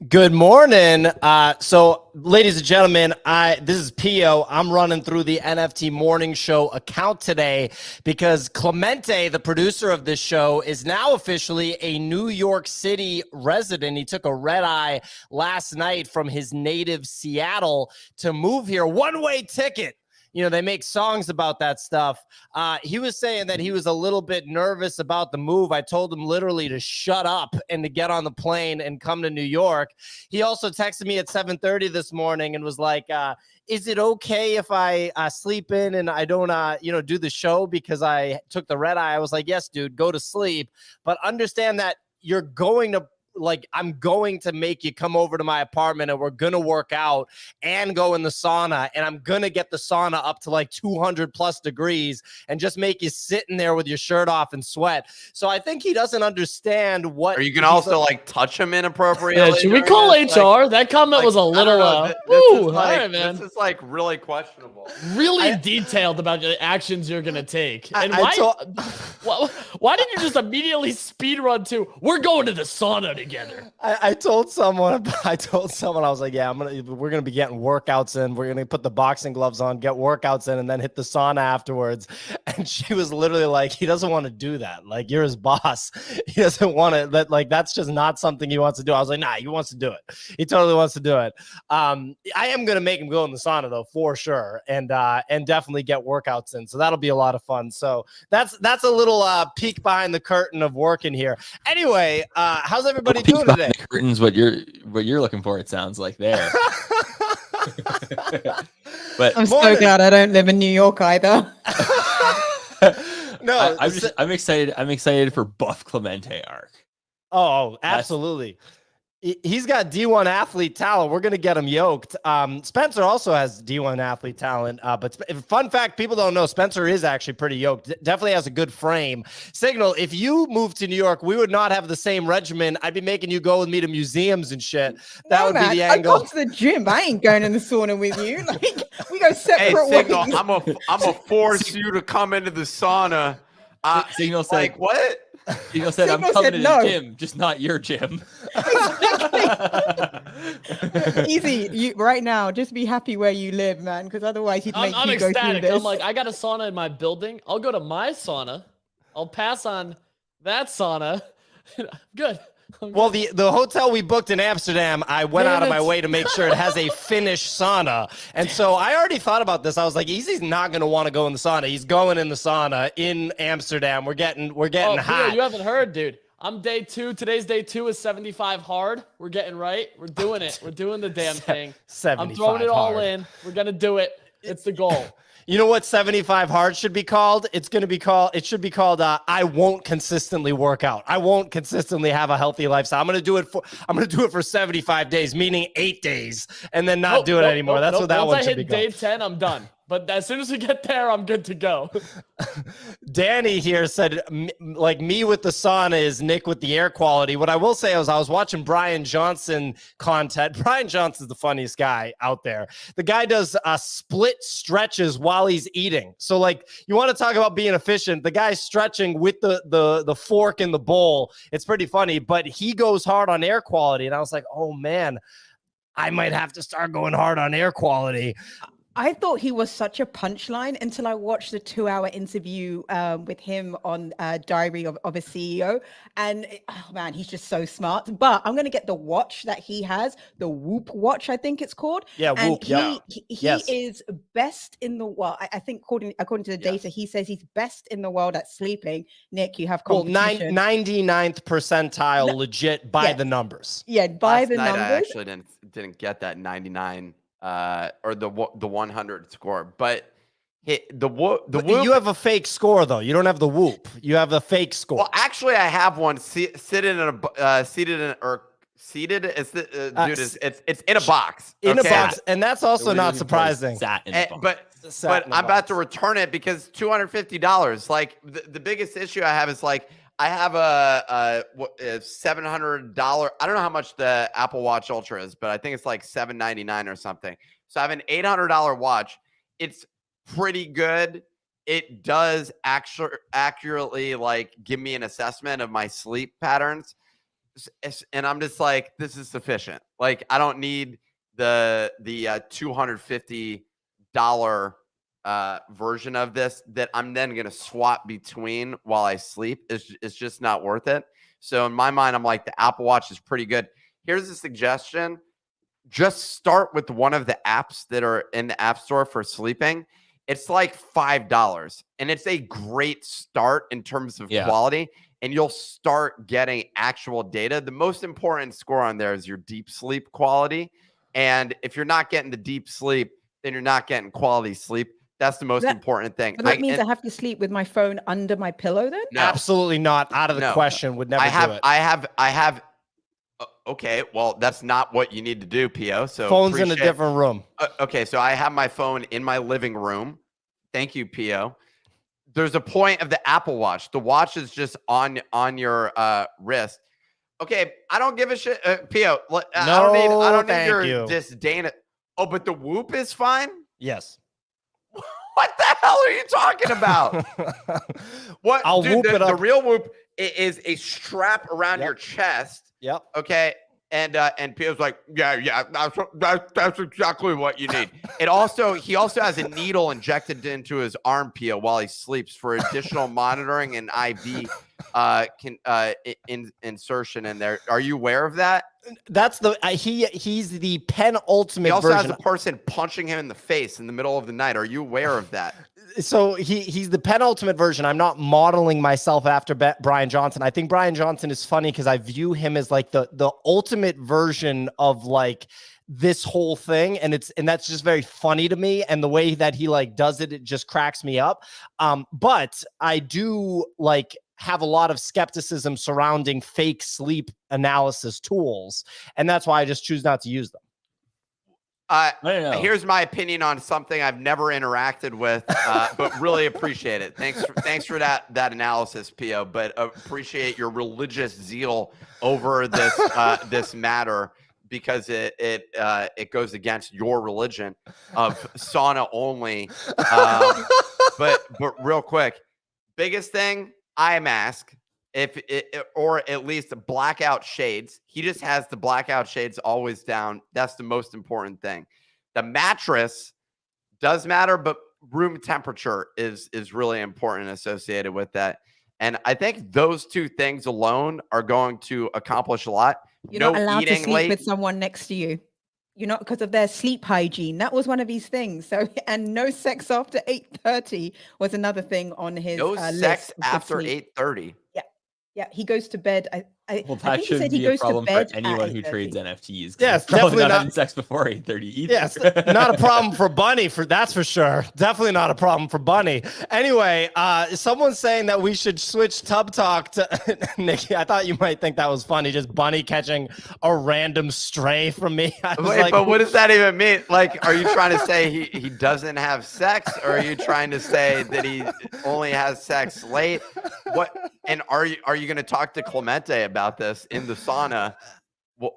Good morning. So, ladies and gentlemen, this is Pio. I'm running through the NFT Morning Show account today because Clemente, the producer of this show, is now officially a New York City resident. He took a red eye last night from his native Seattle to move here. One-way ticket. You know, they make songs about that stuff. He was saying that he was a little bit nervous about the move. I told him literally to shut up and to get on the plane and come to New York. He also texted me at 7:30 this morning and was like, is it okay if I sleep in and I don't, do the show because I took the red eye? I was like, yes, dude, go to sleep. But understand that you're going to I'm going to make you come over to my apartment and we're going to work out and go in the sauna. And I'm going to get the sauna up to like 200 plus degrees and just make you sitting there with your shirt off and sweat. So I think he doesn't understand what. Or you can also like touch him inappropriately. Yeah, should we call HR? Like, that comment was a little, all right, man. This is like really questionable. Really detailed about the actions you're going to take. And why didn't you just immediately speed run to, we're going to the sauna together? I told someone, I was like, yeah, we're going to be getting workouts in. We're going to put the boxing gloves on, get workouts in, and then hit the sauna afterwards. And she was literally like, he doesn't want to do that. Like, you're his boss. He doesn't want to, that's just not something he wants to do. I was like, nah, he wants to do it. He totally wants to do it. I am going to make him go in the sauna though, for sure. And definitely get workouts in. So that'll be a lot of fun. So that's a little peek behind the curtain of working here. Anyway, how's everybody doing today? The curtains, what you're looking for, it sounds like there. But I'm so glad I don't live in New York either. No, I'm excited. I'm excited for Buff Clemente arc. Oh, absolutely. He's got D1 athlete talent. We're going to get him yoked. Spencer also has D1 athlete talent. But fun fact, people don't know, Spencer is actually pretty yoked. Definitely has a good frame. Signal, if you moved to New York, we would not have the same regimen. I'd be making you go with me to museums and shit. That would be the angle. I go to the gym. I ain't going in the sauna with you. Like, we go separate ways. Signal, I'm a force you to come into the sauna. Signal said, like, what? Signal said, I'm coming to the gym, just not your gym. Easy, right now, just be happy where you live, man, because otherwise he'd make I'm you go ecstatic. through this. I'm like, I got a sauna in my building. I'll go to my sauna. I'll pass on that sauna. Good. Well, the hotel we booked in Amsterdam, I went out of my way to make sure it has a Finnish sauna. And so I already thought about this. I was like, Easy's not going to want to go in the sauna. He's going in the sauna in Amsterdam. We're getting hot. You haven't heard, dude. I'm day 2. Today's day 2 is 75 hard. We're getting right. We're doing it. We're doing the damn thing. 75 I'm throwing it all hard. in. We're going to do it. It's the goal. You know what 75 hard should be called? It should be called I won't consistently work out. I won't consistently have a healthy lifestyle. I'm going to do it for 75 days, meaning 8 days, and then not do it anymore. That's what that one should be called. Once I hit day 10, I'm done. But as soon as we get there, I'm good to go. Danny here said, like, me with the sauna is Nick with the air quality. What I will say is I was watching Brian Johnson content. Brian Johnson's the funniest guy out there. The guy does split stretches while he's eating. So, like, you want to talk about being efficient. The guy's stretching with the fork in the bowl. It's pretty funny, but he goes hard on air quality. And I was like, oh, man, I might have to start going hard on air quality. I thought he was such a punchline until I watched the 2-hour interview with him on Diary of a CEO. And oh man, he's just so smart. But I'm going to get the watch that he has, the Whoop watch, I think it's called. Yeah, and Whoop. He is best in the world. I think according to the data, he says he's best in the world at sleeping. Nick, you have competition. 99th percentile, legit by the numbers. Yeah, by Last the night numbers. I actually didn't get that 99 or the 100 score, but the Whoop. You have a fake score though. You don't have the Whoop. You have the fake score. Well, actually, I have one. Seated. It's in a box. In a box, and that's also not surprising. But I'm about to return it because $250. Like the biggest issue I have is like I have a $700. I don't know how much the Apple Watch Ultra is, but I think it's like $799 or something. So I have an $800 watch. It's pretty good. It does accurately like give me an assessment of my sleep patterns. And I'm just like, this is sufficient. Like, I don't need the $250 version of this that I'm then going to swap between while I sleep. It's just not worth it. So in my mind, I'm like, the Apple Watch is pretty good. Here's a suggestion. Just start with one of the apps that are in the App Store for sleeping. It's like $5, and it's a great start in terms of quality, and you'll start getting actual data. The most important score on there is your deep sleep quality. And if you're not getting the deep sleep, then you're not getting quality sleep. That's the most important thing. But that means I have to sleep with my phone under my pillow then? No. Absolutely not. Out of the question. Would never do it. I have. Okay, well, that's not what you need to do, Pio. So phone's in a different room. Okay, so I have my phone in my living room. Thank you, Pio. There's a point of the Apple Watch. The watch is just on your wrist. Okay, I don't give a shit, Pio. I don't need your disdain. Oh, but the Whoop is fine? Yes. What the hell are you talking about? What? I'll Whoop it up. The real Whoop is a strap around your chest. Yep. Okay. And Pio's like, yeah, that's exactly what you need. He also has a needle injected into his arm, Pio, while he sleeps for additional monitoring and IV insertion in there. Are you aware of that? That's the he's the penultimate. He also version. has a person punching him in the face in the middle of the night. Are you aware of that? So he's the penultimate version. I'm not modeling myself after Brian Johnson. I think Brian Johnson is funny because I view him as like the ultimate version of like this whole thing, and that's just very funny to me. And the way that he like does it just cracks me up. But I do like have a lot of skepticism surrounding fake sleep analysis tools, and that's why I just choose not to use them. Here's my opinion on something I've never interacted with, but really appreciate it. Thanks for that analysis, Pio. But appreciate your religious zeal over this matter, because it goes against your religion of sauna only. But real quick, biggest thing, eye mask. Or at least blackout shades. He just has the blackout shades always down. That's the most important thing. The mattress does matter, but room temperature is really important associated with that. And I think those two things alone are going to accomplish a lot. You're not allowed to sleep with someone next to you. You're not, because of their sleep hygiene. That was one of his things. So, and no sex after 8:30 was another thing on his no sex after 8:30. Yeah. Yeah, he goes to bed. Well, that shouldn't be a problem for anyone who trades NFTs. Yes, definitely not having sex before 8:30 either. Yes, not a problem for Bunny, that's for sure. Definitely not a problem for Bunny. Anyway, someone's saying that we should switch Tub Talk to Nikki. I thought you might think that was funny, just Bunny catching a random stray from me. Wait, but what does that even mean? Like, are you trying to say he doesn't have sex, or are you trying to say that he only has sex late? What? And are you going to talk to Clemente about this in the sauna?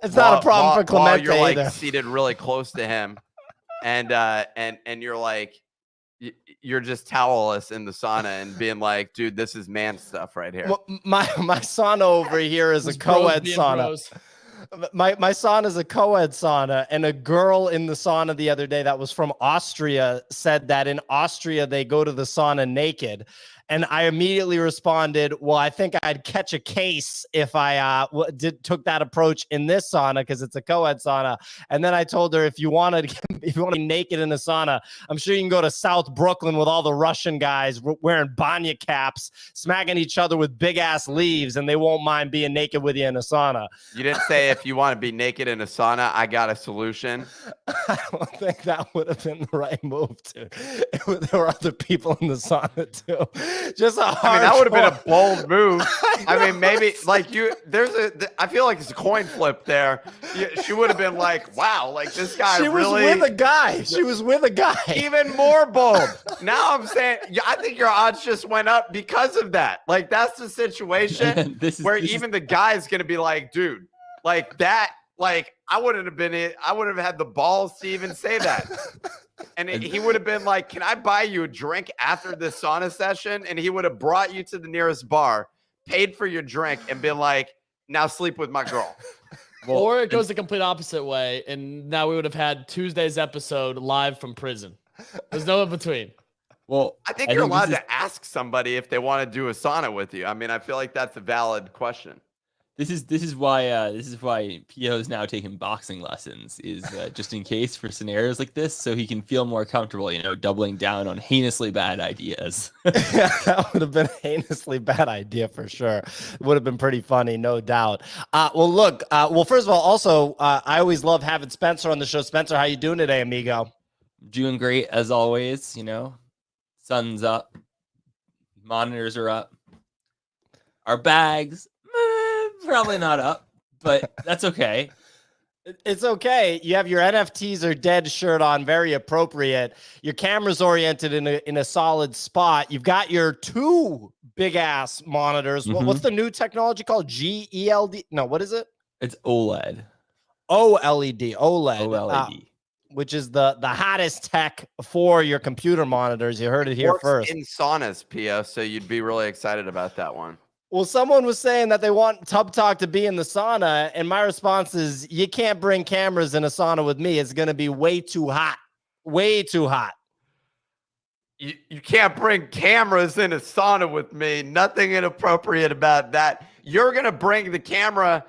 It's not a problem for Clemente you're like either. Seated really close to him, and you're like, you're just towelless in the sauna and being like, dude, this is man stuff right here. Well, my sauna over here is a co-ed sauna. My sauna is a co-ed sauna, and a girl in the sauna the other day that was from Austria said that in Austria they go to the sauna naked. And I immediately responded, well, I think I'd catch a case if I took that approach in this sauna, because it's a co-ed sauna. And then I told her, if you want to be naked in a sauna, I'm sure you can go to South Brooklyn with all the Russian guys wearing banya caps, smacking each other with big ass leaves, and they won't mind being naked with you in a sauna. You didn't say if you want to be naked in a sauna, I got a solution. I don't think that would have been the right move, dude. There were other people in the sauna too. Just that would have been a bold move. I mean, maybe like I feel like it's a coin flip there. She would have been like, wow, like this guy She was with a guy. She was with a guy. Even more bold. Now I'm saying, I think your odds just went up because of that. Like, that's the situation where even the guy is going to be like, dude, like that, like I wouldn't have had the balls to even say that. And he would have been like, can I buy you a drink after this sauna session? And he would have brought you to the nearest bar, paid for your drink, and been like, now sleep with my girl. Well, or it goes the complete opposite way, and now we would have had Tuesday's episode live from prison. There's no in between. Well, I think you're allowed to ask somebody if they want to do a sauna with you. I mean, I feel like that's a valid question. This is why Pio is now taking boxing lessons, is just in case for scenarios like this, so he can feel more comfortable, doubling down on heinously bad ideas. Yeah, that would have been a heinously bad idea for sure. It would have been pretty funny, no doubt. Well, look, first of all, also, I always love having Spencer on the show. Spencer, how you doing today, amigo? Doing great as always. Sun's up, monitors are up, our bags. Probably not up, but that's okay. It's okay. You have your NFTs are dead shirt on, very appropriate. Your camera's oriented in a solid spot. You've got your 2 big ass monitors. Mm-hmm. What's the new technology called? GELD? No, what is it? It's OLED. OLED. Which is the hottest tech for your computer monitors. You heard it here first. In saunas, Pio, so you'd be really excited about that one. Well, someone was saying that they want Tub Talk to be in the sauna, and my response is, you can't bring cameras in a sauna with me. It's going to be way too hot. Way too hot. You can't bring cameras in a sauna with me. Nothing inappropriate about that. You're going to bring the camera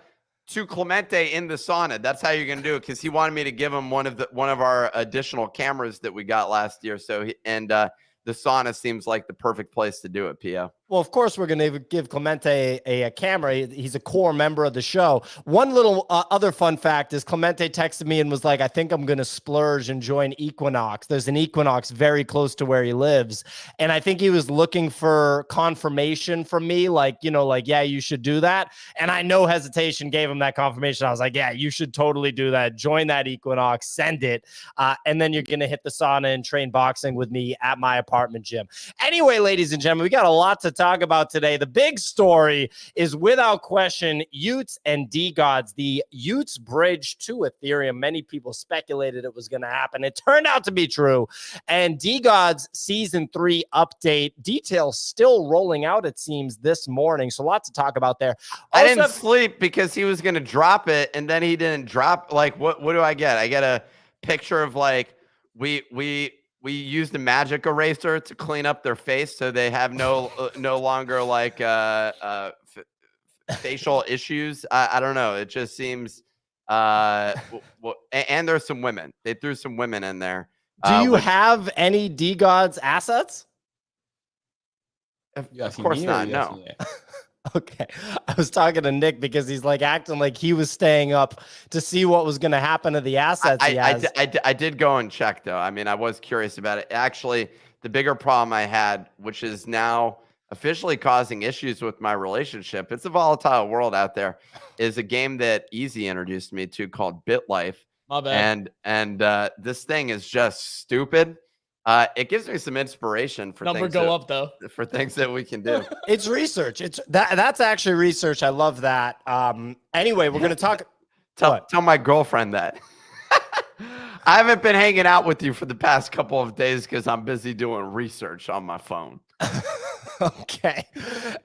to Clemente in the sauna. That's how you're going to do it, because he wanted me to give him one of our additional cameras that we got last year. So the sauna seems like the perfect place to do it, Pio. Well, of course, we're going to give Clemente a camera. He's a core member of the show. One little other fun fact is Clemente texted me and was like, I think I'm going to splurge and join Equinox. There's an Equinox very close to where he lives. And I think he was looking for confirmation from me, yeah, you should do that. And I, no hesitation, gave him that confirmation. I was like, yeah, you should totally do that. Join that Equinox, send it. And then you're going to hit the sauna and train boxing with me at my apartment gym. Anyway, ladies and gentlemen, we got a lot to talk about today. The big story is, without question, Y00ts and DeGods. The Y00ts bridge to Ethereum. Many people speculated it was going to happen. It turned out to be true. And DeGods Season 3 update details still rolling out, it seems, this morning. So lots to talk about there. I didn't sleep because he was going to drop it, and then he didn't drop. Like, what do I get? I get a picture of, like, we used a magic eraser to clean up their face, so they have no longer like facial issues. I don't know. It just seems. And there's some women. They threw some women in there. Do you have any DeGods assets? Of course not. No. Okay. I was talking to Nick because he's like acting like he was staying up to see what was going to happen to the assets he has. I did go and check, though. I mean, I was curious about it. Actually, the bigger problem I had, which is now officially causing issues with my relationship, it's a volatile world out there, is a game that Easy introduced me to called BitLife. My bad. And this thing is just stupid. It gives me some inspiration for for things that we can do. It's research. That's actually research. I love that. Anyway, we're going to talk. Tell my girlfriend that. I haven't been hanging out with you for the past couple of days because I'm busy doing research on my phone. Okay.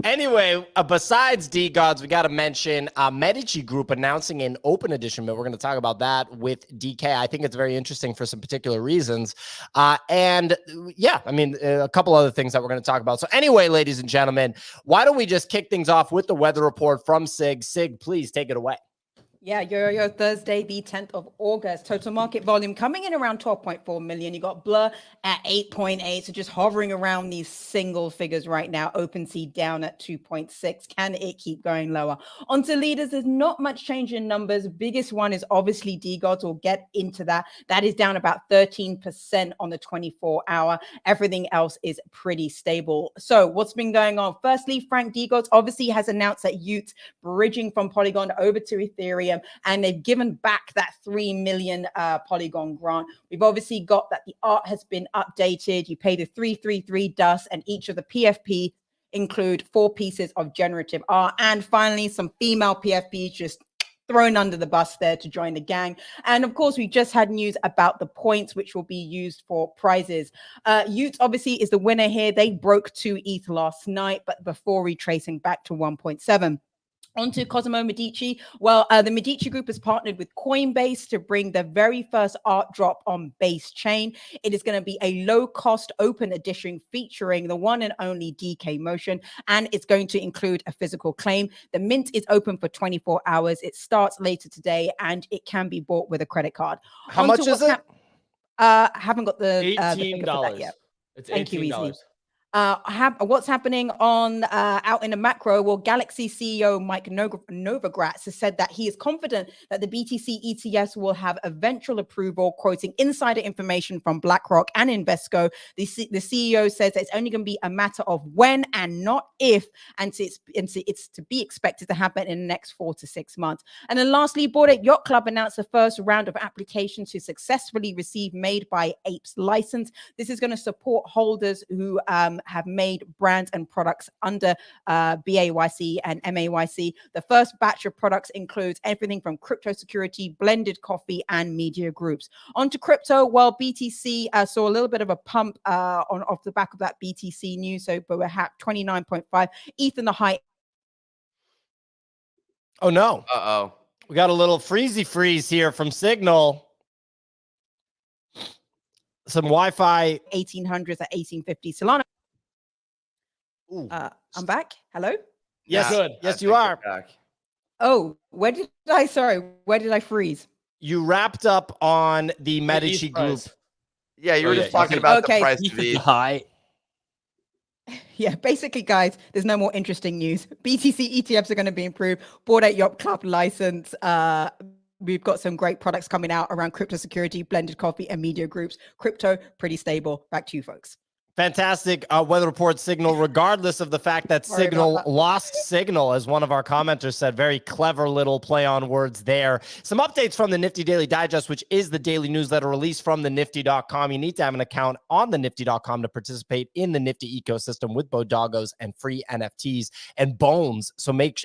Anyway, besides DeGods, we got to mention Medici Group announcing an open edition, but we're going to talk about that with DK. I think it's very interesting for some particular reasons. And yeah, I mean, a couple other things that we're going to talk about. So anyway, ladies and gentlemen, why don't we just kick things off with the weather report from Sig. Sig, please take it away. Yeah, Yo-Yo Thursday, the 10th of August. Total market volume coming in around 12.4 million. You got Blur at 8.8. So just hovering around these single figures right now. OpenSea down at 2.6. Can it keep going lower? Onto leaders, there's not much change in numbers. Biggest one is obviously DeGods. We'll get into that. That is down about 13% on the 24-hour. Everything else is pretty stable. So what's been going on? Firstly, Frank DeGods obviously has announced that Y00ts bridging from Polygon over to Ethereum, and they've given back that 3 million Polygon grant. We've obviously got that the art has been updated. You pay the 333 dust, and each of the PFP include 4 pieces of generative art. And finally, some female PFPs just thrown under the bus there to join the gang. And of course, we just had news about the points, which will be used for prizes. Y00ts obviously is the winner here. They broke 2 ETH last night, but before retracing back to 1.7. Onto Cosimo Medici. Well, the Medici Group has partnered with Coinbase to bring the very first art drop on Base Chain. It is going to be a low-cost open edition featuring the one and only DK Motion, and it's going to include a physical claim. The mint is open for 24 hours. It starts later today, and it can be bought with a credit card. How much is it? Haven't got the figure for that yet. It's Thank you, $18. Easy. What's happening on out in the macro? Well, Galaxy CEO Mike Novogratz has said that he is confident that the BTC ETFs will have eventual approval, quoting insider information from BlackRock and Invesco. The CEO says that it's only going to be a matter of when and not if, and it's to be expected to happen in the next 4 to 6 months. And then lastly, Bored Ape Yacht Club announced the first round of applications to successfully receive Made by Apes license. This is going to support holders who have made brands and products under BAYC and MAYC. The first batch of products includes everything from crypto security, blended coffee, and media groups. On to crypto. Well, BTC saw a little bit of a pump off the back of that BTC news. So, but we're at 29.5. ETH in the high. Oh, no. Uh-oh. We got a little freeze here from Signal. Some Wi-Fi. 1800s at 1850. Solana. I'm back. Hello? Yes, good. Yes, you are. Oh, where did I freeze? You wrapped up on the Medici Group. Yeah, you were just talking about the price of ETH. High. Yeah, basically, guys, there's no more interesting news. BTC ETFs are going to be improved. Bored Ape Yacht Club license. We've got some great products coming out around crypto security, blended coffee, and media groups. Crypto, pretty stable. Back to you, folks. Fantastic weather report Signal, regardless of the fact that Signal lost Signal, as one of our commenters said. Very clever little play on words there. Some updates from the Nifty Daily Digest, which is the daily newsletter released from the Nifty.com. You need to have an account on the Nifty.com to participate in the Nifty ecosystem with bodoggos and free NFTs and bones.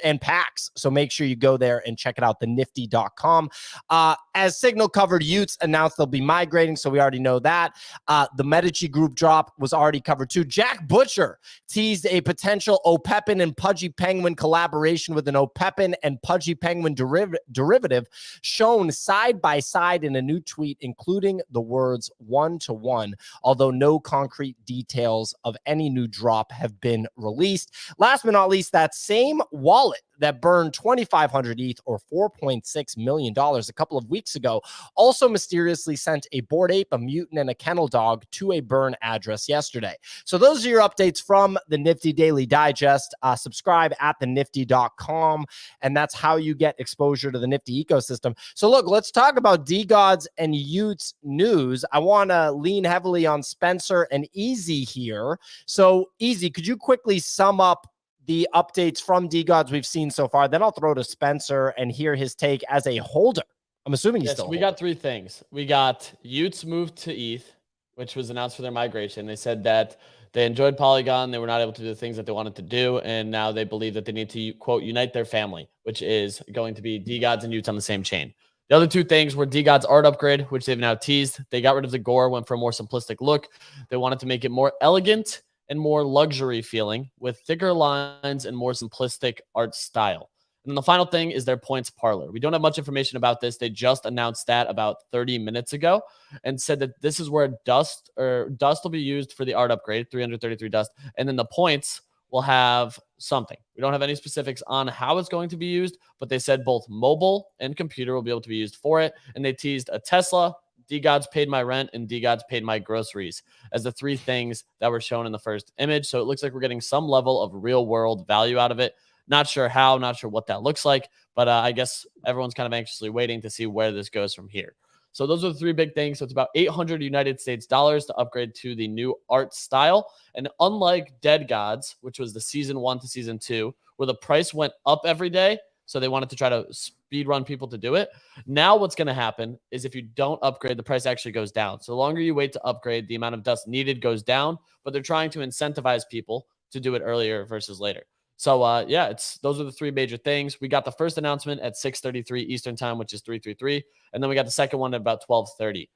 And packs. So make sure you go there and check it out, the Nifty.com. As Signal covered, y00ts announced they'll be migrating, so we already know that. The Medici Group drop was already covered too. Jack Butcher teased a potential Opepin and Pudgy Penguin collaboration with an Opepin and Pudgy Penguin derivative shown side by side in a new tweet, including the words 1-to-1, although no concrete details of any new drop have been released. Last but not least, that same wallet that burned 2,500 ETH or $4.6 million a couple of weeks ago also mysteriously sent a Bored Ape, a mutant, and a kennel dog to a burn address yesterday. So those are your updates from the Nifty Daily Digest. Subscribe at thenifty.com, and that's how you get exposure to the Nifty ecosystem. So look, let's talk about DeGods and y00ts news. I want to lean heavily on Spencer and Easy here. So Easy, could you quickly sum up the updates from DeGods we've seen so far? Then I'll throw to Spencer and hear his take as a holder. I'm assuming he's still we got 3 things. We got y00ts moved to ETH, which was announced for their migration. They said that they enjoyed Polygon. They were not able to do the things that they wanted to do. And now they believe that they need to, quote, unite their family, which is going to be DeGods and y00ts on the same chain. The other 2 things were DeGods art upgrade, which they've now teased. They got rid of the gore, went for a more simplistic look. They wanted to make it more elegant and more luxury feeling with thicker lines and more simplistic art style. And then the final thing is their points parlor. We don't have much information about this. They just announced that about 30 minutes ago and said that this is where dust will be used for the art upgrade, 333 dust, and then the points will have something. We don't have any specifics on how it's going to be used, but they said both mobile and computer will be able to be used for it. And they teased a Tesla, DeGods paid my rent, and DeGods paid my groceries as the 3 things that were shown in the first image. So it looks like we're getting some level of real world value out of it. Not sure how, not sure what that looks like, but I guess everyone's kind of anxiously waiting to see where this goes from here. So those are the 3 big things. So it's about 800 United States dollars to upgrade to the new art style. And unlike DeGods, which was the season 1 to season 2, where the price went up every day, so they wanted to try to speed run people to do it. Now what's going to happen is if you don't upgrade, the price actually goes down. So the longer you wait to upgrade, the amount of dust needed goes down, but they're trying to incentivize people to do it earlier versus later. So yeah, those are the 3 major things. We got the first announcement at 6:33 Eastern time, which is 333. And then we got the second one at about 12:30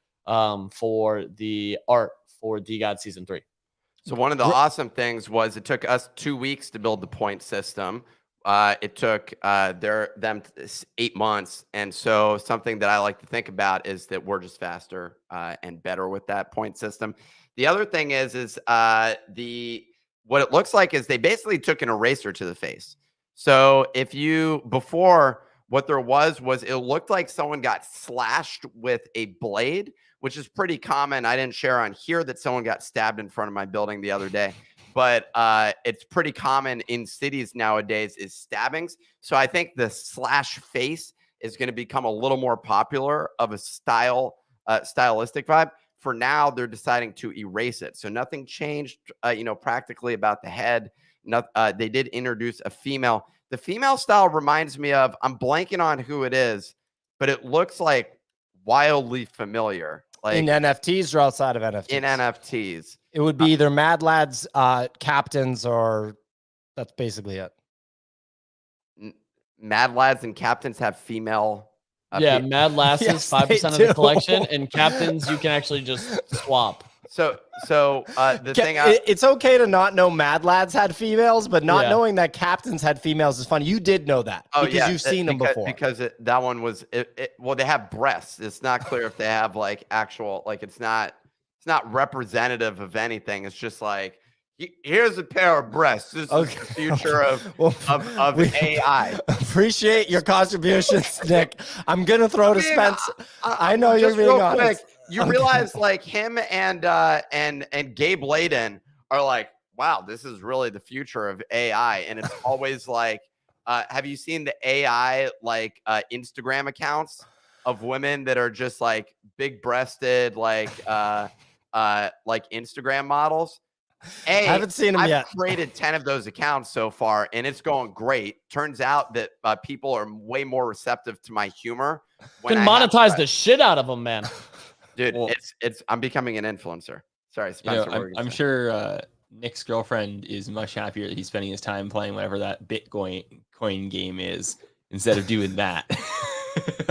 for the art for DeGods season 3. So one of the awesome things was it took us 2 weeks to build the point system. it took them 8 months. And so something that I like to think about is that we're just faster and better with that point system. The other thing is what it looks like is they basically took an eraser to the face. So before, what there was it looked like someone got slashed with a blade, which is pretty common. I didn't share on here that someone got stabbed in front of my building the other day, but it's pretty common in cities nowadays is stabbings. So I think the slash face is going to become a little more popular of a stylistic vibe. For now, they're deciding to erase it. So nothing changed, practically about the head. They did introduce a female. The female style reminds me of, I'm blanking on who it is, but it looks like wildly familiar. Like in NFTs or outside of NFTs? In NFTs. It would be either Mad Lads captains, or that's basically it. Mad Lads and captains have female. Mad Lasses, Yes, 5% of the collection, and captains you can actually just swap. So thing it's okay to not know Mad Lads had females, but not knowing that captains had females is funny. You did know that because you've seen them before. Because that one was well, they have breasts. It's not clear if they have like actual, like it's not representative of anything. It's just like, here's a pair of breasts. This is the future of AI. Appreciate your contributions, Nick. I'm gonna throw to Spence. I know you're being honest. You realize like him and Gabe Layden are like, wow, this is really the future of AI. And it's always like, have you seen the AI like Instagram accounts of women that are just like big breasted, like Instagram models? I haven't seen them yet. I've created 10 of those accounts so far, and it's going great. Turns out that people are way more receptive to my humor. Can monetize the shit out of them, man. Dude, well, I'm becoming an influencer. Sorry, Spencer. I'm sure Nick's girlfriend is much happier that he's spending his time playing whatever that Bitcoin game is instead of doing that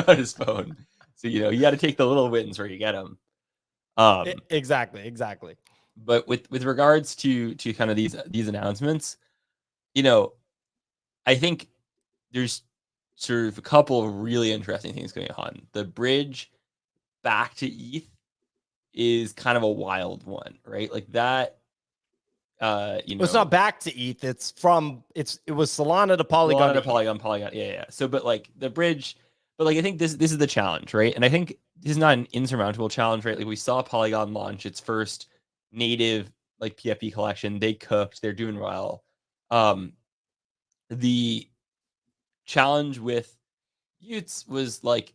on his phone. So you got to take the little wins where you get them. Exactly. But with regards to kind of these announcements, I think there's sort of a couple of really interesting things going on. The bridge back to ETH is kind of a wild one, right? Like that. It's not back to ETH. It was Solana to Polygon. Polygon. Yeah. So, but like the bridge, but like I think this is the challenge, right? And I think this is not an insurmountable challenge, right? Like we saw Polygon launch its first native like PFP collection. They cooked. They're doing well. The challenge with Y00ts was like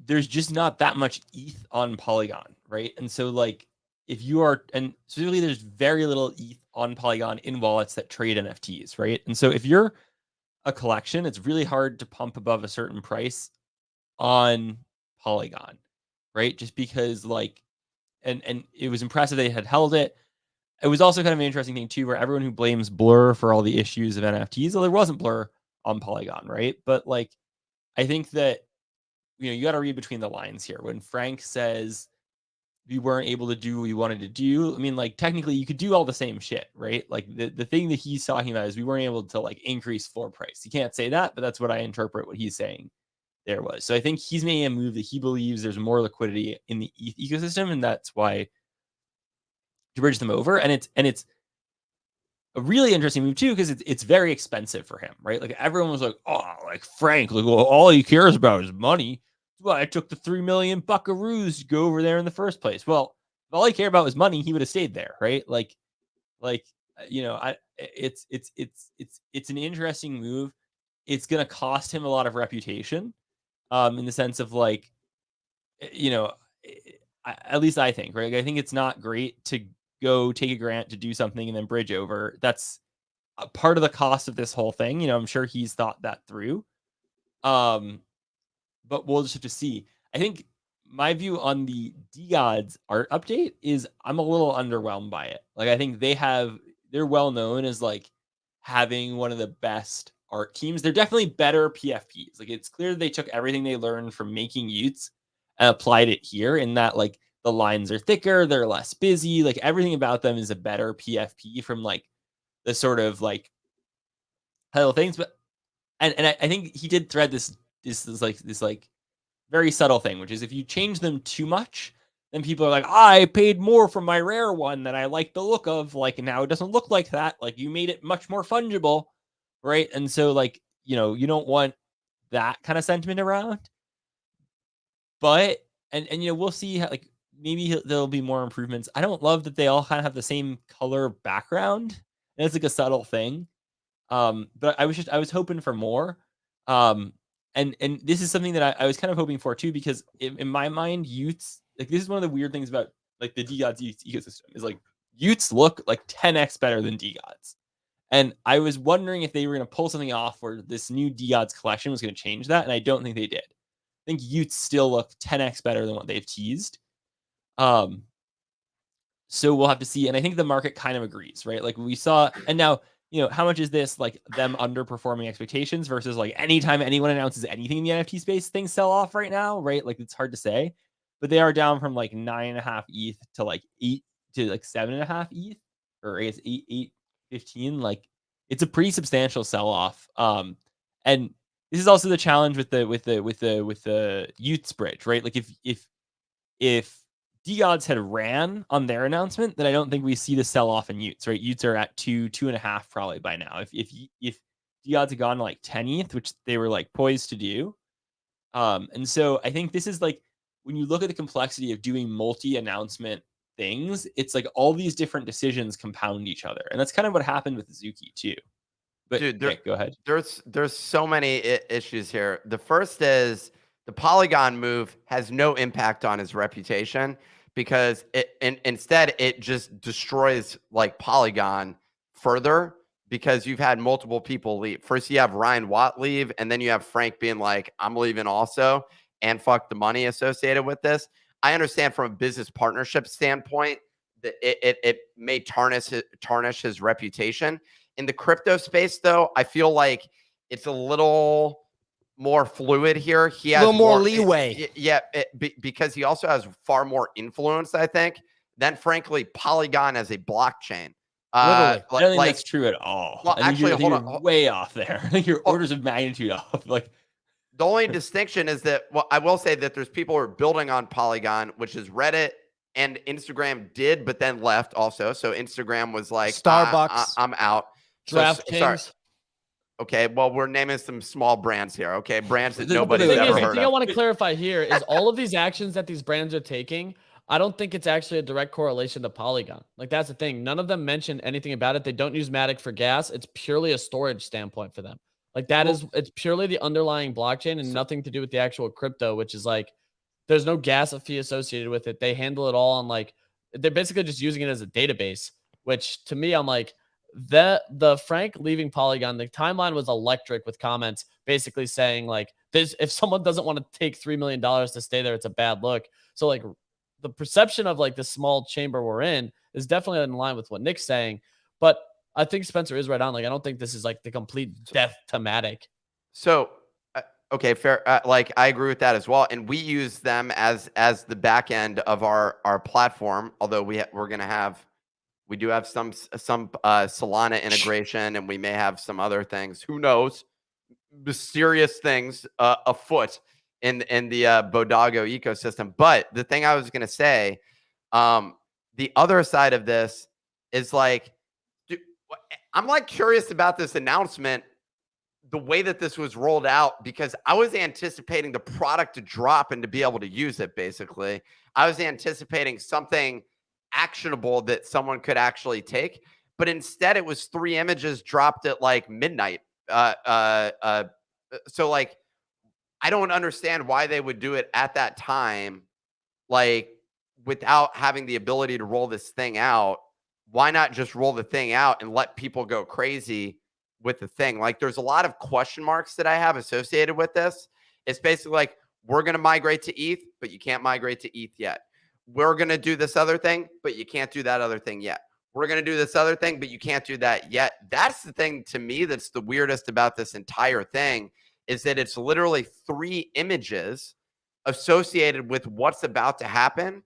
there's just not that much ETH on Polygon, right? And so like if you are, and so really there's very little ETH on Polygon in wallets that trade NFTs, right? And so if you're a collection, it's really hard to pump above a certain price on Polygon, right? Just because like, and it was impressive they had held it. It was also kind of an interesting thing too, where everyone who blames Blur for all the issues of NFTs, well, there wasn't Blur on Polygon, right? But like, I think that, you got to read between the lines here. When Frank says we weren't able to do what we wanted to do, I mean, like technically you could do all the same shit, right? Like the thing that he's talking about is we weren't able to like increase floor price. You can't say that, but that's what I interpret what he's saying there was. So I think he's making a move that he believes there's more liquidity in the ETH ecosystem, and that's why to bridge them over. And it's a really interesting move too, because it's very expensive for him, right? Like everyone was like, oh, like Frank, like well, all he cares about is money. Well, I took the 3 million buckaroos to go over there in the first place. Well, if all he cared about was money, he would have stayed there, right? It's an interesting move. It's gonna cost him a lot of reputation, in the sense of like, at least I think, right? Like, I think it's not great to go take a grant to do something and then bridge over. That's a part of the cost of this whole thing. I'm sure he's thought that through. But we'll just have to see. I think my view on the DeGods art update is I'm a little underwhelmed by it. Like, I think they're well known as like having one of the best art teams. They're definitely better PFPs. Like, it's clear they took everything they learned from making Y00ts and applied it here, in that like the lines are thicker, they're less busy. Like everything about them is a better PFP from like the sort of like little things, but and I think he did thread this very subtle thing, which is if you change them too much, then people are like, I paid more for my rare one that I like the look of. Like, now it doesn't look like that. Like, you made it much more fungible, right? And so, like, you know, you don't want that kind of sentiment around. But and you know, we'll see how, like, maybe there'll be more improvements. I don't love that they all kind of have the same color background. And it's like a subtle thing. But I was hoping for more. And this is something that I was kind of hoping for too, because in my mind, y00ts, like, this is one of the weird things about like the DeGods y00ts ecosystem is like y00ts look like 10x better than DeGods. And I was wondering if they were going to pull something off where this new DeGods collection was going to change that. And I don't think they did. I think y00ts still look 10x better than what they've teased. So we'll have to see. And I think the market kind of agrees, right? Like, we saw, and now, you know, how much is this like them underperforming expectations versus like anytime anyone announces anything in the NFT space, things sell off right now, right? Like, it's hard to say, but they are down from like 9.5 ETH to like 8 to like 7.5 ETH, or I guess 8.15. Like, it's a pretty substantial sell off. And this is also the challenge with the y00ts bridge, right? Like, if DeGods had ran on their announcement, then I don't think we see the sell off in y00ts, right? y00ts are at 2.5 probably by now. If DeGods had gone to like 10 ETH, which they were like poised to do. And so I think this is like, when you look at the complexity of doing multi-announcement things, it's like all these different decisions compound each other. And that's kind of what happened with Zuki too. But dude, go ahead. There's so many issues here. The first is the Polygon move has no impact on his reputation, because instead it just destroys like Polygon further, because you've had multiple people leave. First you have Ryan Watt leave, and then you have Frank being like, I'm leaving also, and fuck the money associated with this. I understand from a business partnership standpoint that it may tarnish his reputation. In the crypto space, though, I feel like it's a little more fluid here. He has a little more leeway. Because he also has far more influence, I think, than frankly Polygon as a blockchain. I don't think that's true at all. Well, actually, hold on, way off there. I think you're orders of magnitude off. Like, the only distinction is that, well, I will say that there's people who are building on Polygon, which is Reddit and Instagram did, but then left also. So Instagram was like, Starbucks, I'm out. DraftKings. Okay, well, we're naming some small brands here. Okay, brands that nobody's ever heard of. The thing I want to clarify here is all of these actions that these brands are taking, I don't think it's actually a direct correlation to Polygon. Like, that's the thing. None of them mentioned anything about it. They don't use Matic for gas. It's purely a storage standpoint for them. Like, it's purely the underlying blockchain and nothing to do with the actual crypto, which is like, there's no gas fee associated with it. They handle it all on like, they're basically just using it as a database, which to me, I'm like, the Frank leaving Polygon, the timeline was electric with comments basically saying like, this, if someone doesn't want to take $3 million to stay there, it's a bad look. So like, the perception of like the small chamber we're in is definitely in line with what Nick's saying. But I think Spencer is right on. Like, I don't think this is like the complete death to Matic. So, okay, fair. Like, I agree with that as well. And we use them as the back end of our platform. Although we do have some Solana integration, and we may have some other things. Who knows? Mysterious things afoot in the Bodago ecosystem. But the thing I was going to say, the other side of this is like, I'm like curious about this announcement, the way that this was rolled out, because I was anticipating the product to drop and to be able to use it. Basically, I was anticipating something actionable that someone could actually take, but instead it was 3 images dropped at like midnight. So like, I don't understand why they would do it at that time, like, without having the ability to roll this thing out. Why not just roll the thing out and let people go crazy with the thing? Like, there's a lot of question marks that I have associated with this. It's basically like, we're going to migrate to ETH, but you can't migrate to ETH yet. We're going to do this other thing, but you can't do that other thing yet. We're going to do this other thing, but you can't do that yet. That's the thing to me that's the weirdest about this entire thing, is that it's literally 3 images associated with what's about to happen,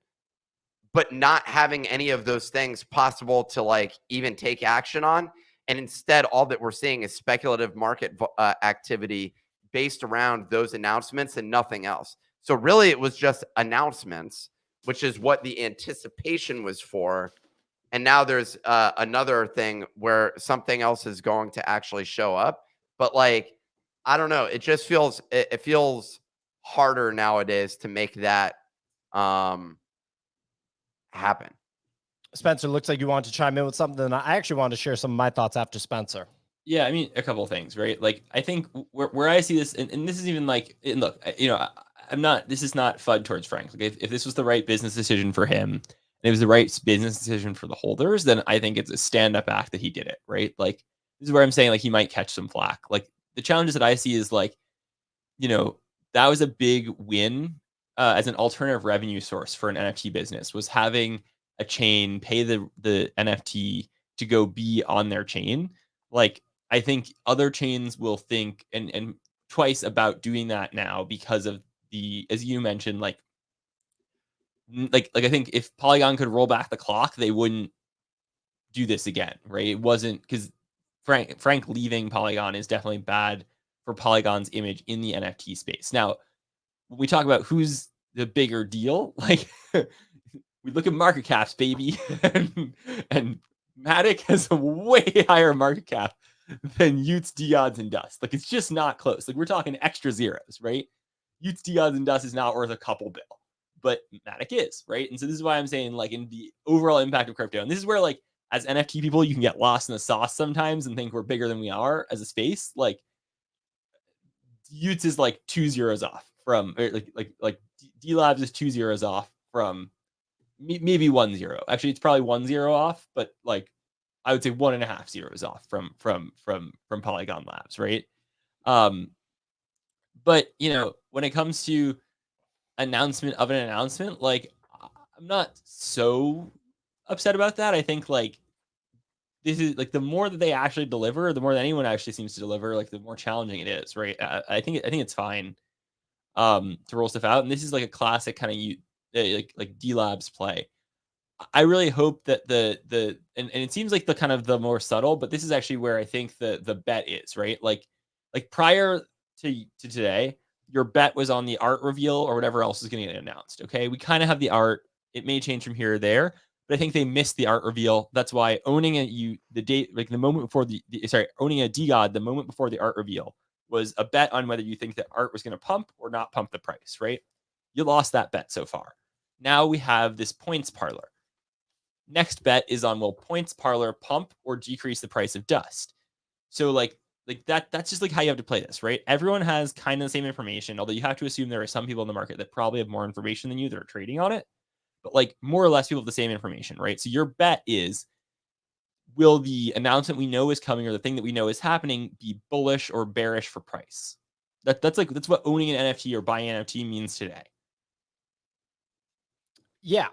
but not having any of those things possible to like even take action on. And instead, all that we're seeing is speculative market activity based around those announcements and nothing else. So really, it was just announcements, which is what the anticipation was for. And now there's another thing where something else is going to actually show up. But like, I don't know. It just feels it feels harder nowadays to make that happen. Spencer, looks like you want to chime in with something. I actually wanted to share some of my thoughts after Spencer. Yeah, I mean, a couple of things, right? Like, I think where I see this, and this is even like, and look, you know, I'm not, this is not FUD towards Frank. Like, if this was the right business decision for him, and it was the right business decision for the holders, then I think it's a stand-up act that he did it, right? Like, this is where I'm saying, like, he might catch some flack. Like, the challenges that I see is, like, you know, that was a big win as an alternative revenue source for an NFT business, was having a chain pay the NFT to go be on their chain. Like, I think other chains will think and twice about doing that now because of the, as you mentioned, like I think if Polygon could roll back the clock, they wouldn't do this again, right? It wasn't, because Frank leaving Polygon is definitely bad for Polygon's image in the NFT space. Now, when we talk about who's the bigger deal, like we look at market caps, baby, and Matic has a way higher market cap than y00ts, DeGods, and Dust. Like, it's just not close. Like, we're talking extra zeros, right? y00ts, DeGods, and Dust is not worth a couple bill, but Matic is, right? And so this is why I'm saying, like, in the overall impact of crypto, and this is where, like, as NFT people, you can get lost in the sauce sometimes and think we're bigger than we are as a space. Like, y00ts is like 2 zeros off from, or like D-Labs is 2 zeros off from maybe 1 0. Actually, it's probably 1 0 off, but like, I would say 1.5 zeros off from Polygon Labs, right? But you know, when it comes to announcement of an announcement, like, I'm not so upset about that. I think, like, this is, like, the more that they actually deliver, the more that anyone actually seems to deliver, like, the more challenging it is, right? I think it's fine to roll stuff out, and this is like a classic kind of like D-Labs play. I really hope that and it seems like the kind of the more subtle, but this is actually where I think the bet is, right? Like prior to today, your bet was on the art reveal or whatever else is going to get announced. Okay, we kind of have the art. It may change from here or there, but I think they missed the art reveal. That's why owning the moment before owning a DeGod the moment before the art reveal was a bet on whether you think that art was going to pump or not pump the price, right? You lost that bet so far. Now we have this points parlor. Next bet is on, will points parlor pump or decrease the price of Dust? So like that's just like how you have to play this, right? Everyone has kind of the same information, although you have to assume there are some people in the market that probably have more information than you that are trading on it. But like, more or less people have the same information, right? So your bet is, will the announcement we know is coming or the thing that we know is happening be bullish or bearish for price? That's what owning an NFT or buying an NFT means today. Yeah,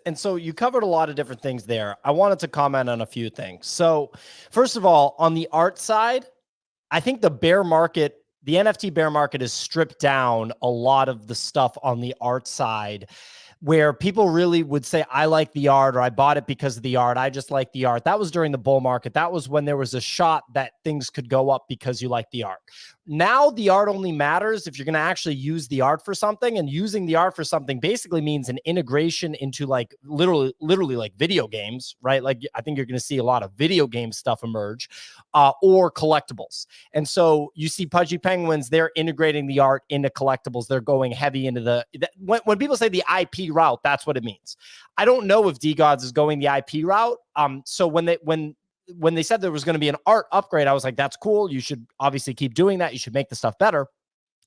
and so you covered a lot of different things there. I wanted to comment on a few things. So first of all, on the art side, I think the NFT bear market has stripped down a lot of the stuff on the art side, where people really would say, I like the art, or I bought it because of the art. I just like the art. That was during the bull market. That was when there was a shot that things could go up because you like the art. Now the art only matters if you're going to actually use the art for something, and using the art for something basically means an integration into like literally like video games, right? Like, I think you're going to see a lot of video game stuff emerge, or collectibles. And so you see Pudgy Penguins, they're integrating the art into collectibles. They're going heavy into when people say the IP route, that's what it means. I don't know if DeGods is going the IP route. So when they said there was going to be an art upgrade, I was like, that's cool. You should obviously keep doing that. You should make the stuff better,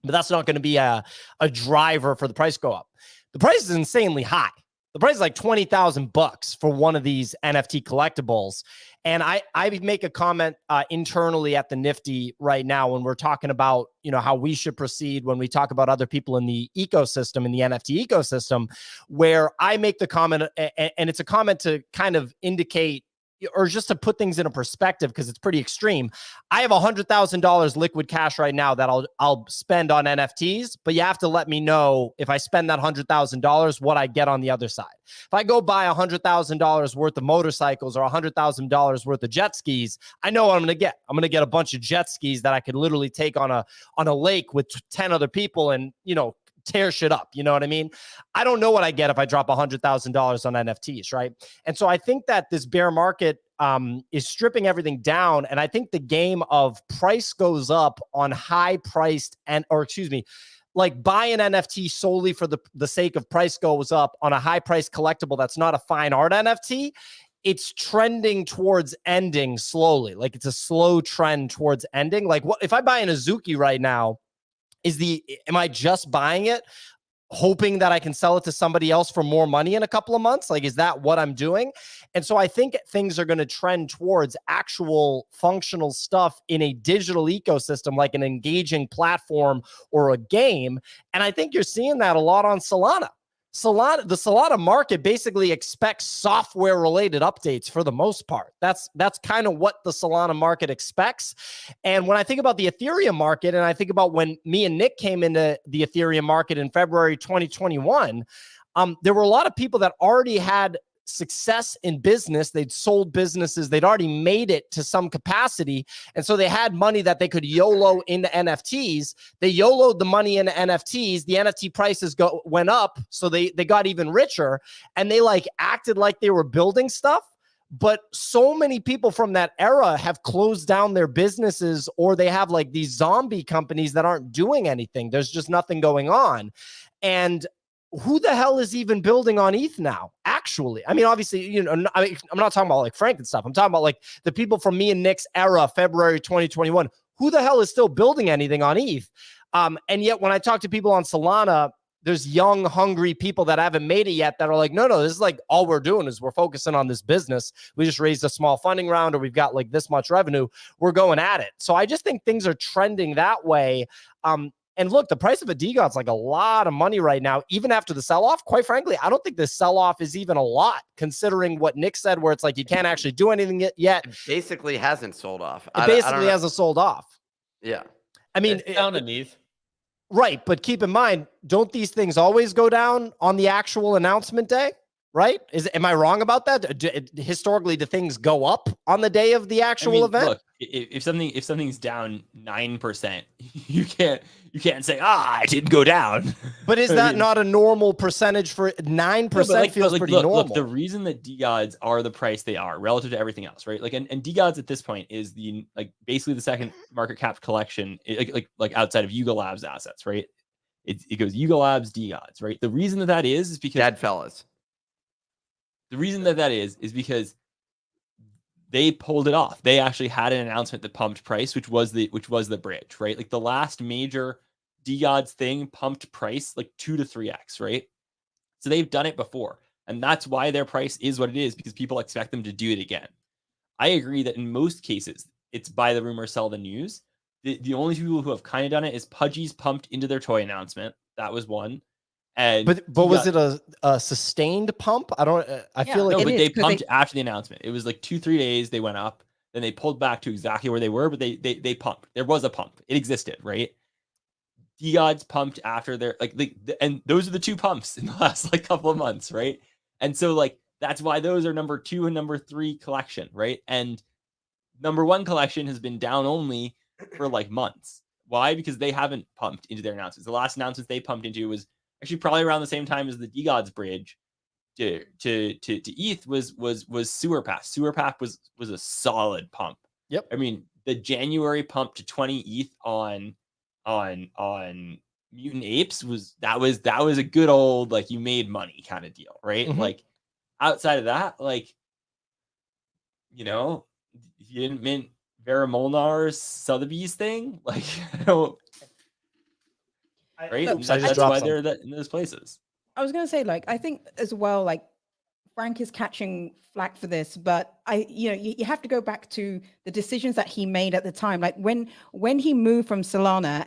but that's not going to be a driver for the price go up. The price is insanely high. The price is like $20,000 for one of these NFT collectibles. And I make a comment internally at the Nifty right now when we're talking about, you know, how we should proceed when we talk about other people in the ecosystem, in the NFT ecosystem, where I make the comment, and it's a comment to kind of indicate, or just to put things into perspective, because it's pretty extreme, I have $100,000 liquid cash right now that I'll spend on NFTs, but you have to let me know if I spend that $100,000, what I get on the other side. If I go buy $100,000 worth of motorcycles or $100,000 worth of jet skis, I know what I'm going to get. I'm going to get a bunch of jet skis that I could literally take on a lake with 10 other people and, tear shit up. You know what I mean? I don't know what I get if I drop $100,000 on NFTs, right? And so I think that this bear market is stripping everything down. And I think the game of price goes up on high priced like buy an NFT solely for the sake of price goes up on a high price collectible that's not a fine art NFT. It's trending towards ending slowly. Like it's a slow trend towards ending. Like what if I buy an Azuki right now? Am I just buying it hoping that I can sell it to somebody else for more money in a couple of months? Like, is that what I'm doing? And so I think things are going to trend towards actual functional stuff in a digital ecosystem, like an engaging platform or a game. And I think you're seeing that a lot on Solana. The Solana market basically expects software-related updates for the most part. That's kind of what the Solana market expects. And when I think about the Ethereum market, and I think about when me and Nick came into the Ethereum market in February 2021, there were a lot of people that already had success in business. They'd sold businesses. They'd already made it to some capacity. And so they had money that they could YOLO into NFTs. They YOLO'd the money into NFTs. The NFT prices went up. So they got even richer, and they acted like they were building stuff. But so many people from that era have closed down their businesses, or they have these zombie companies that aren't doing anything. There's just nothing going on. And who the hell is even building on ETH now? Actually, I mean, obviously, I'm not talking about Frank and stuff. I'm talking about the people from me and Nick's era, February 2021. Who the hell is still building anything on ETH? And yet when I talk to people on Solana, there's young, hungry people that haven't made it yet that are like, no, this is all we're doing is we're focusing on this business. We just raised a small funding round, or we've got this much revenue. We're going at it. So I just think things are trending that way. And look, the price of a DeGods a lot of money right now, even after the sell-off. Quite frankly, I don't think this sell-off is even a lot, considering what Nick said, where it's you can't actually do anything yet. It basically hasn't sold off. It basically hasn't sold off. Yeah. I mean, it's down beneath. Right. But keep in mind, don't these things always go down on the actual announcement day? Right? Am I wrong about that? Historically, do things go up on the day of the actual event? Look, if something's down 9%, you can't say it didn't go down. But is that not a normal percentage for 9%? Feels pretty normal. Look, the reason that DeGods are the price they are relative to everything else, right? And DeGods at this point is the basically the second market cap collection, like outside of Yuga Labs assets, right? It goes Yuga Labs, DeGods, right? The reason that is because dead fellas. The reason that is because they pulled it off. They actually had an announcement that pumped price, which was the bridge, right? The last major DeGods thing pumped price 2 to 3x, right? So they've done it before, and that's why their price is what it is, because people expect them to do it again. I agree that in most cases it's buy the rumor, sell the news. The only people who have kind of done it is Pudgy's pumped into their toy announcement. That was one. And but was it a sustained pump? I feel like they pumped after the announcement. It was 2-3 days they went up, then they pulled back to exactly where they were, but they pumped. There was a pump. It existed, right? DeGods pumped after their and those are the two pumps in the last couple of months, right? And so that's why those are number 2 and number 3 collection, right? And number 1 collection has been down only for months. Why? Because they haven't pumped into their announcements. The last announcements they pumped into was actually probably around the same time as the DeGods bridge to ETH was Sewer Path. Sewer Path was a solid pump. Yep. I mean, the January pump to 20 ETH on Mutant Apes was a good old you made money kind of deal, right? Mm-hmm. Outside of that, you didn't mint Vera Molnar's Sotheby's thing, I don't. Right, that's why they're in those places. I was going to say, I think as well, Frank is catching flack for this, but you have to go back to the decisions that he made at the time. When he moved from Solana,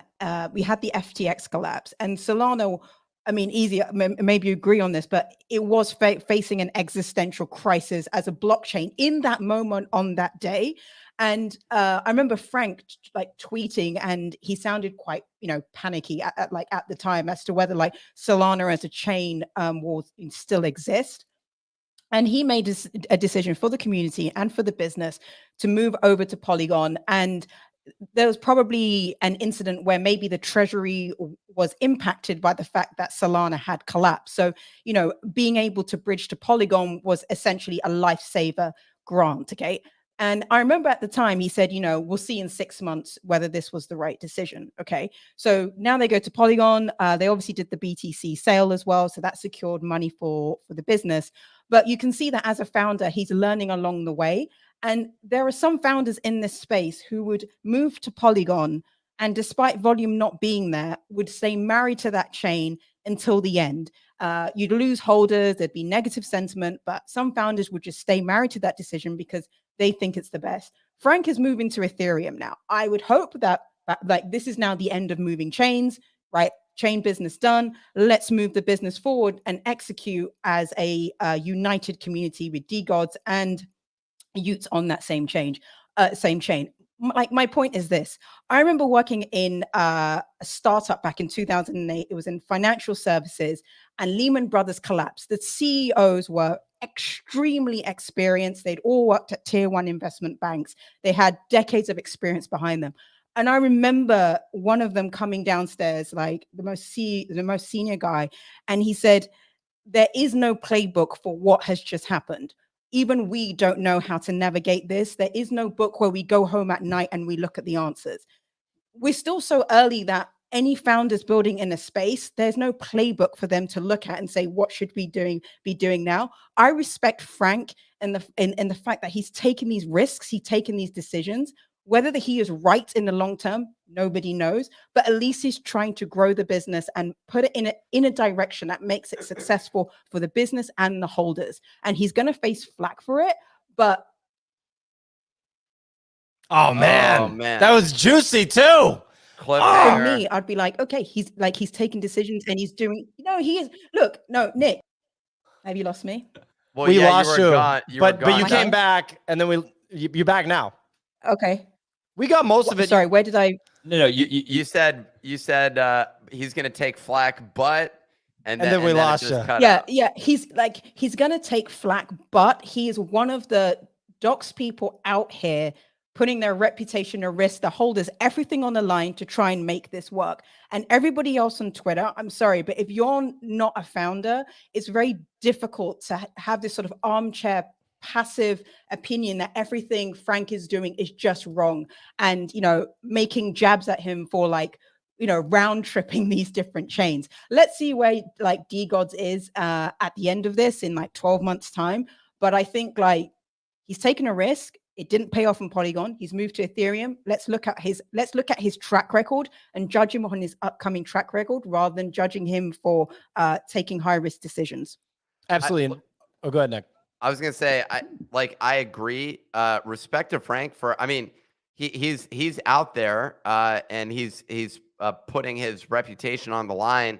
we had the FTX collapse, and Solana I mean, easy. Maybe you agree on this, but it was facing an existential crisis as a blockchain in that moment on that day. And I remember Frank like tweeting, and he sounded quite, panicky at the time as to whether like Solana as a chain will still exist. And he made a decision for the community and for the business to move over to Polygon. And there was probably an incident where maybe the treasury was impacted by the fact that Solana had collapsed. So, being able to bridge to Polygon was essentially a lifesaver grant. Okay. And I remember at the time he said, we'll see in 6 months whether this was the right decision. Okay. So now they go to Polygon. They obviously did the BTC sale as well. So that secured money for the business. But you can see that as a founder, he's learning along the way. And there are some founders in this space who would move to Polygon and despite volume not being there, would stay married to that chain until the end. You'd lose holders, there'd be negative sentiment, but some founders would just stay married to that decision because they think it's the best. Frank is moving to Ethereum now. I would hope that like this is now the end of moving chains, right? Chain business done. Let's move the business forward and execute as a united community with DeGods and y00ts on that same chain. Like my point is this: I remember working in a startup back in 2008. It was in financial services, and Lehman Brothers collapsed. The CEOs were extremely experienced. They'd all worked at tier 1 investment banks. They had decades of experience behind them. And I remember one of them coming downstairs, like the most senior guy, and he said, "There is no playbook for what has just happened. Even we don't know how to navigate this. There is no book where we go home at night and we look at the answers." We're still so early that any founders building in a space, there's no playbook for them to look at and say, what should we be doing now? I respect Frank in the fact that he's taken these risks, he's taken these decisions. Whether he is right in the long term, nobody knows, but at least he's trying to grow the business and put it in a direction that makes it successful for the business and the holders. And he's going to face flack for it, but oh man, that was juicy too. For me, I'd be like, okay, he's taking decisions and he's doing, he is. Look, no, Nick, have you lost me? Well, we yeah, lost you, but you came Okay. back, and then you're back now. Okay. We got most of it. Sorry, where did I? No, you said he's going to take flack, but and then we lost you. Yeah. He's going to take flack, but he is one of the docs people out here putting their reputation at risk, the holders, everything on the line to try and make this work. And everybody else on Twitter, I'm sorry, but if you're not a founder, it's very difficult to have this sort of armchair passive opinion that everything Frank is doing is just wrong, and making jabs at him for round tripping these different chains. Let's see where DeGods is at the end of this in 12 months time. But I think he's taken a risk. It didn't pay off on Polygon. He's moved to Ethereum. Let's look at his track record and judge him on his upcoming track record rather than judging him for taking high risk decisions. Absolutely. Go ahead, Nick. I was gonna say, I agree. Respect to Frank for, he's out there and he's putting his reputation on the line,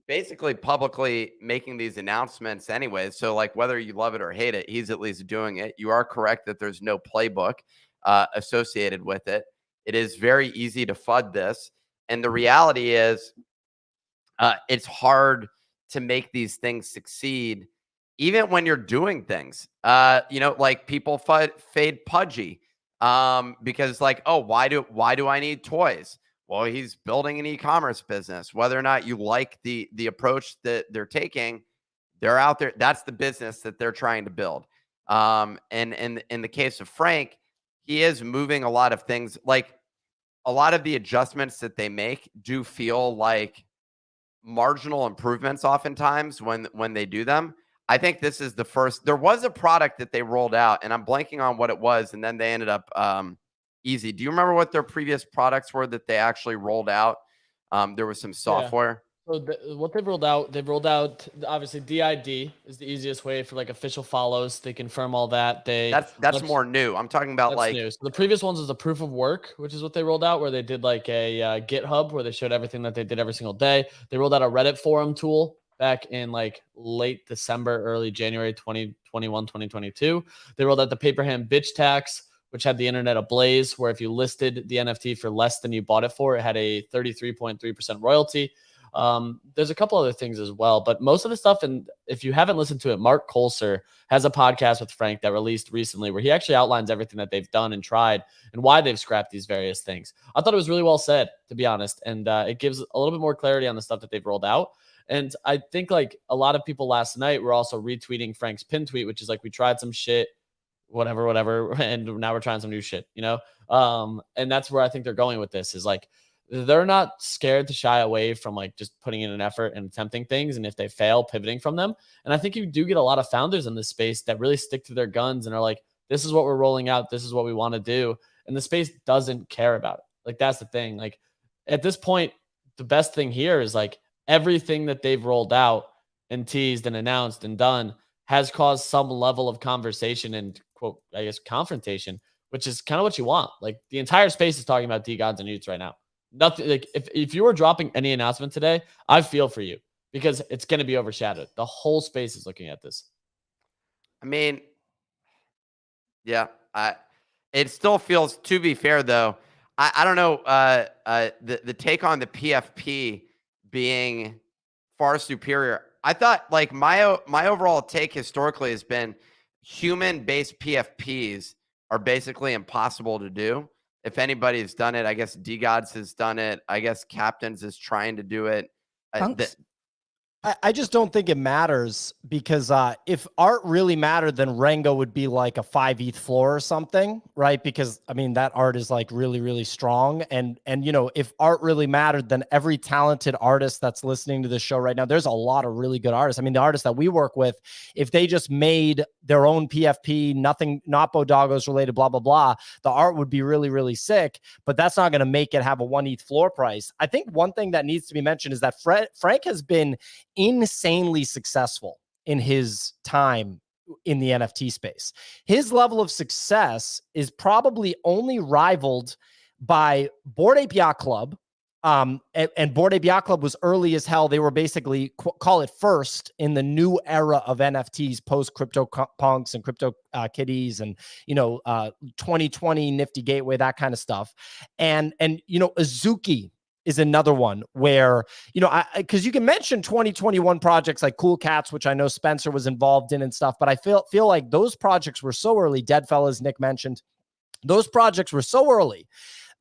basically publicly making these announcements anyways. So whether you love it or hate it, he's at least doing it. You are correct that there's no playbook associated with it. It is very easy to FUD this, and the reality is, it's hard to make these things succeed. Even when you're doing things, people fade Pudgy because why do I need toys? Well, he's building an e-commerce business. Whether or not you like the approach that they're taking, they're out there. That's the business that they're trying to build. And in the case of Frank, he is moving a lot of things. A lot of the adjustments that they make do feel like marginal improvements oftentimes when they do them. I think this is the first. There was a product that they rolled out, and I'm blanking on what it was, and then they ended up easy. Do you remember what their previous products were that they actually rolled out? There was some software. So what they've rolled out obviously DID is the easiest way for like official follows. They confirm all that. That's more new. I'm talking about like new. So the previous ones was a proof of work, which is what they rolled out, where they did like a GitHub where they showed everything that they did every single day. They rolled out a Reddit forum tool back in like late December, early January 2021, 2022. They rolled out the Paperhand bitch tax, which had the internet ablaze, where if you listed the NFT for less than you bought it for, it had a 33.3% royalty. There's a couple other things as well, but most of the stuff, and if you haven't listened to it, Mark Kolser has a podcast with Frank that released recently where he actually outlines everything that they've done and tried and why they've scrapped these various things. I thought it was really well said, to be honest, and it gives a little bit more clarity on the stuff that they've rolled out. And I think like a lot of people last night were also retweeting Frank's pin tweet, which is like, we tried some shit, whatever, and now we're trying some new shit, you know? And that's where I think they're going with this, is like, they're not scared to shy away from like just putting in an effort and attempting things. And if they fail, pivoting from them. And I think you do get a lot of founders in this space that really stick to their guns and are like, this is what we're rolling out. This is what we want to do. And the space doesn't care about it. Like, that's the thing. Like at this point, the best thing here is like everything that they've rolled out and teased and announced and done has caused some level of conversation and quote, I guess, confrontation, which is kind of what you want. Like the entire space is talking about DeGods and Y00ts right now. Nothing like if you were dropping any announcement today, I feel for you because it's going to be overshadowed. The whole space is looking at this. I mean, yeah, it still feels, to be fair though, I don't know, the take on the PFP being far superior. I thought like my overall take historically has been human-based PFPs are basically impossible to do. If anybody's done it, I guess DeGods has done it. I guess Captains is trying to do it. I just don't think it matters because if art really mattered, then Rengo would be like a 5 ETH floor or something, right? Because I mean, that art is like really, really strong. And you know, if art really mattered, then every talented artist that's listening to this show right now, there's a lot of really good artists. I mean, the artists that we work with, if they just made their own PFP, nothing, not Bodogos related, blah, blah, blah, the art would be really, really sick, but that's not going to make it have a 1 ETH floor price. I think one thing that needs to be mentioned is that Frank has been insanely successful in his time in the NFT space. His level of success is probably only rivaled by Bored Ape Yacht Club. And Bored Ape Yacht Club was early as hell. They were basically, call it first in the new era of NFTs, post Crypto Punks and Crypto Kitties and, you know, 2020 Nifty Gateway, that kind of stuff. And you know, Azuki is another one where, you know, because you can mention 2021 projects like Cool Cats, which I know Spencer was involved in and stuff, but I feel like those projects were so early. Deadfellas, Nick mentioned, those projects were so early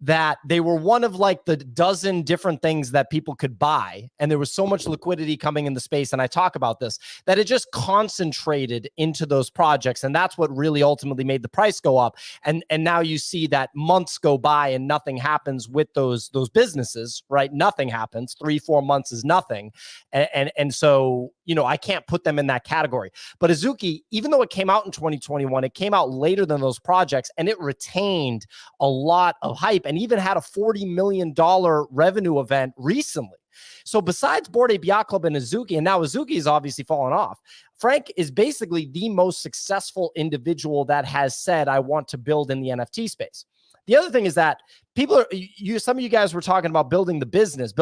that they were one of like the dozen different things that people could buy. And there was so much liquidity coming in the space. And I talk about this, that it just concentrated into those projects. And that's what really ultimately made the price go up. And now you see that months go by and nothing happens with those businesses, right? Nothing happens. 3-4 months is nothing. And so, you know, I can't put them in that category. But Azuki, even though it came out in 2021, it came out later than those projects and it retained a lot of hype and even had a $40 million revenue event recently. So besides Bored Ape Yacht Club and Azuki, and now Azuki is obviously fallen off, Frank is basically the most successful individual that has said, I want to build in the NFT space. The other thing is that some of you guys were talking about building the business.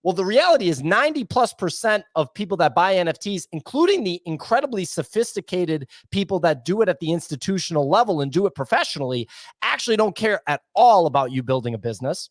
Well, the reality is 90+% of people that buy NFTs, including the incredibly sophisticated people that do it at the institutional level and do it professionally, actually don't care at all about you building a business.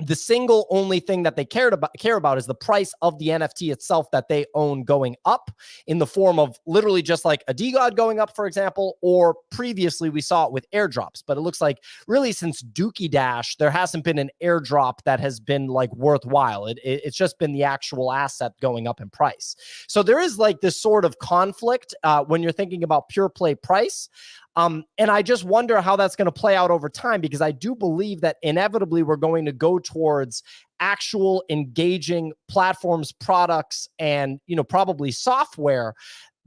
The single only thing that they care about is the price of the NFT itself that they own going up in the form of literally just like a DeGod going up, for example, or previously we saw it with airdrops. But it looks like really since Dookie Dash, there hasn't been an airdrop that has been like worthwhile. It's just been the actual asset going up in price. So there is like this sort of conflict when you're thinking about pure play price. And I just wonder how that's going to play out over time, because I do believe that inevitably we're going to go towards actual engaging platforms, products, and, you know, probably software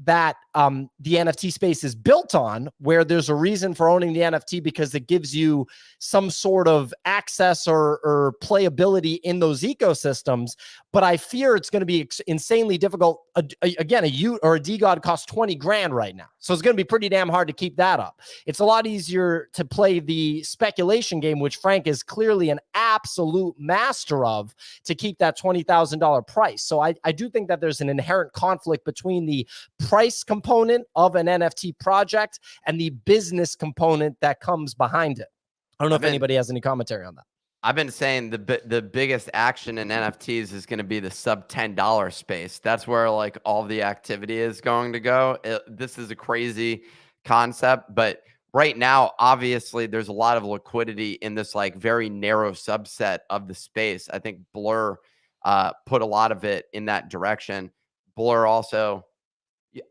that the NFT space is built on, where there's a reason for owning the NFT because it gives you some sort of access or playability in those ecosystems. But I fear it's going to be insanely difficult. Again, a UT or a DeGod costs 20 grand right now. So it's going to be pretty damn hard to keep that up. It's a lot easier to play the speculation game, which Frank is clearly an absolute master of, to keep that $20,000 price. So I do think that there's an inherent conflict between the price component of an NFT project and the business component that comes behind it. I don't know if anybody has any commentary on that. I've been saying the biggest action in NFTs is going to be the sub $10 space. That's where like all the activity is going to go. This is a crazy concept, but right now, obviously, there's a lot of liquidity in this like very narrow subset of the space. I think Blur put a lot of it in that direction. Blur also,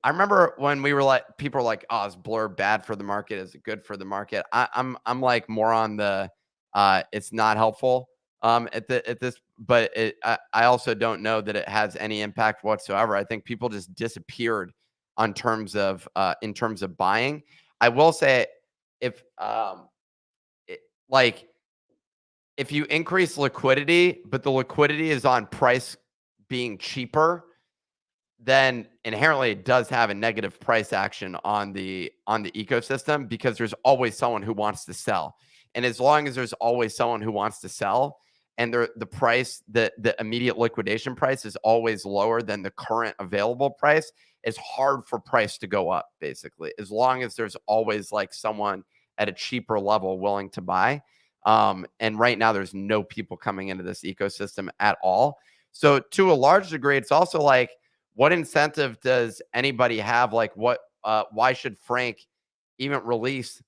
I remember when we were like, people were like, "Oh, is Blur bad for the market? Is it good for the market?" I'm like more on the it's not helpful at this, but I also don't know that it has any impact whatsoever. I think people just disappeared in terms of buying. I will say if if you increase liquidity, but the liquidity is on price being cheaper, then inherently it does have a negative price action on the ecosystem, because there's always someone who wants to sell. And as long as there's always someone who wants to sell, and the price, the immediate liquidation price is always lower than the current available price, it's hard for price to go up, basically, as long as there's always like someone at a cheaper level willing to buy. And right now there's no people coming into this ecosystem at all. So to a large degree, it's also like, what incentive does anybody have? Like why should Frank even release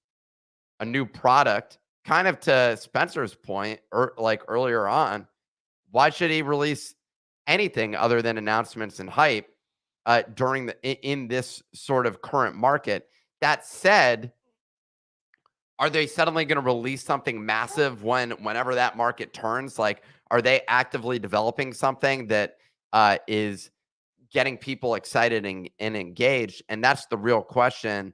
a new product? Kind of to Spencer's point, or like earlier on, why should he release anything other than announcements and hype in this sort of current market? That said, are they suddenly going to release something massive whenever that market turns? Like, are they actively developing something that is getting people excited and engaged? And that's the real question.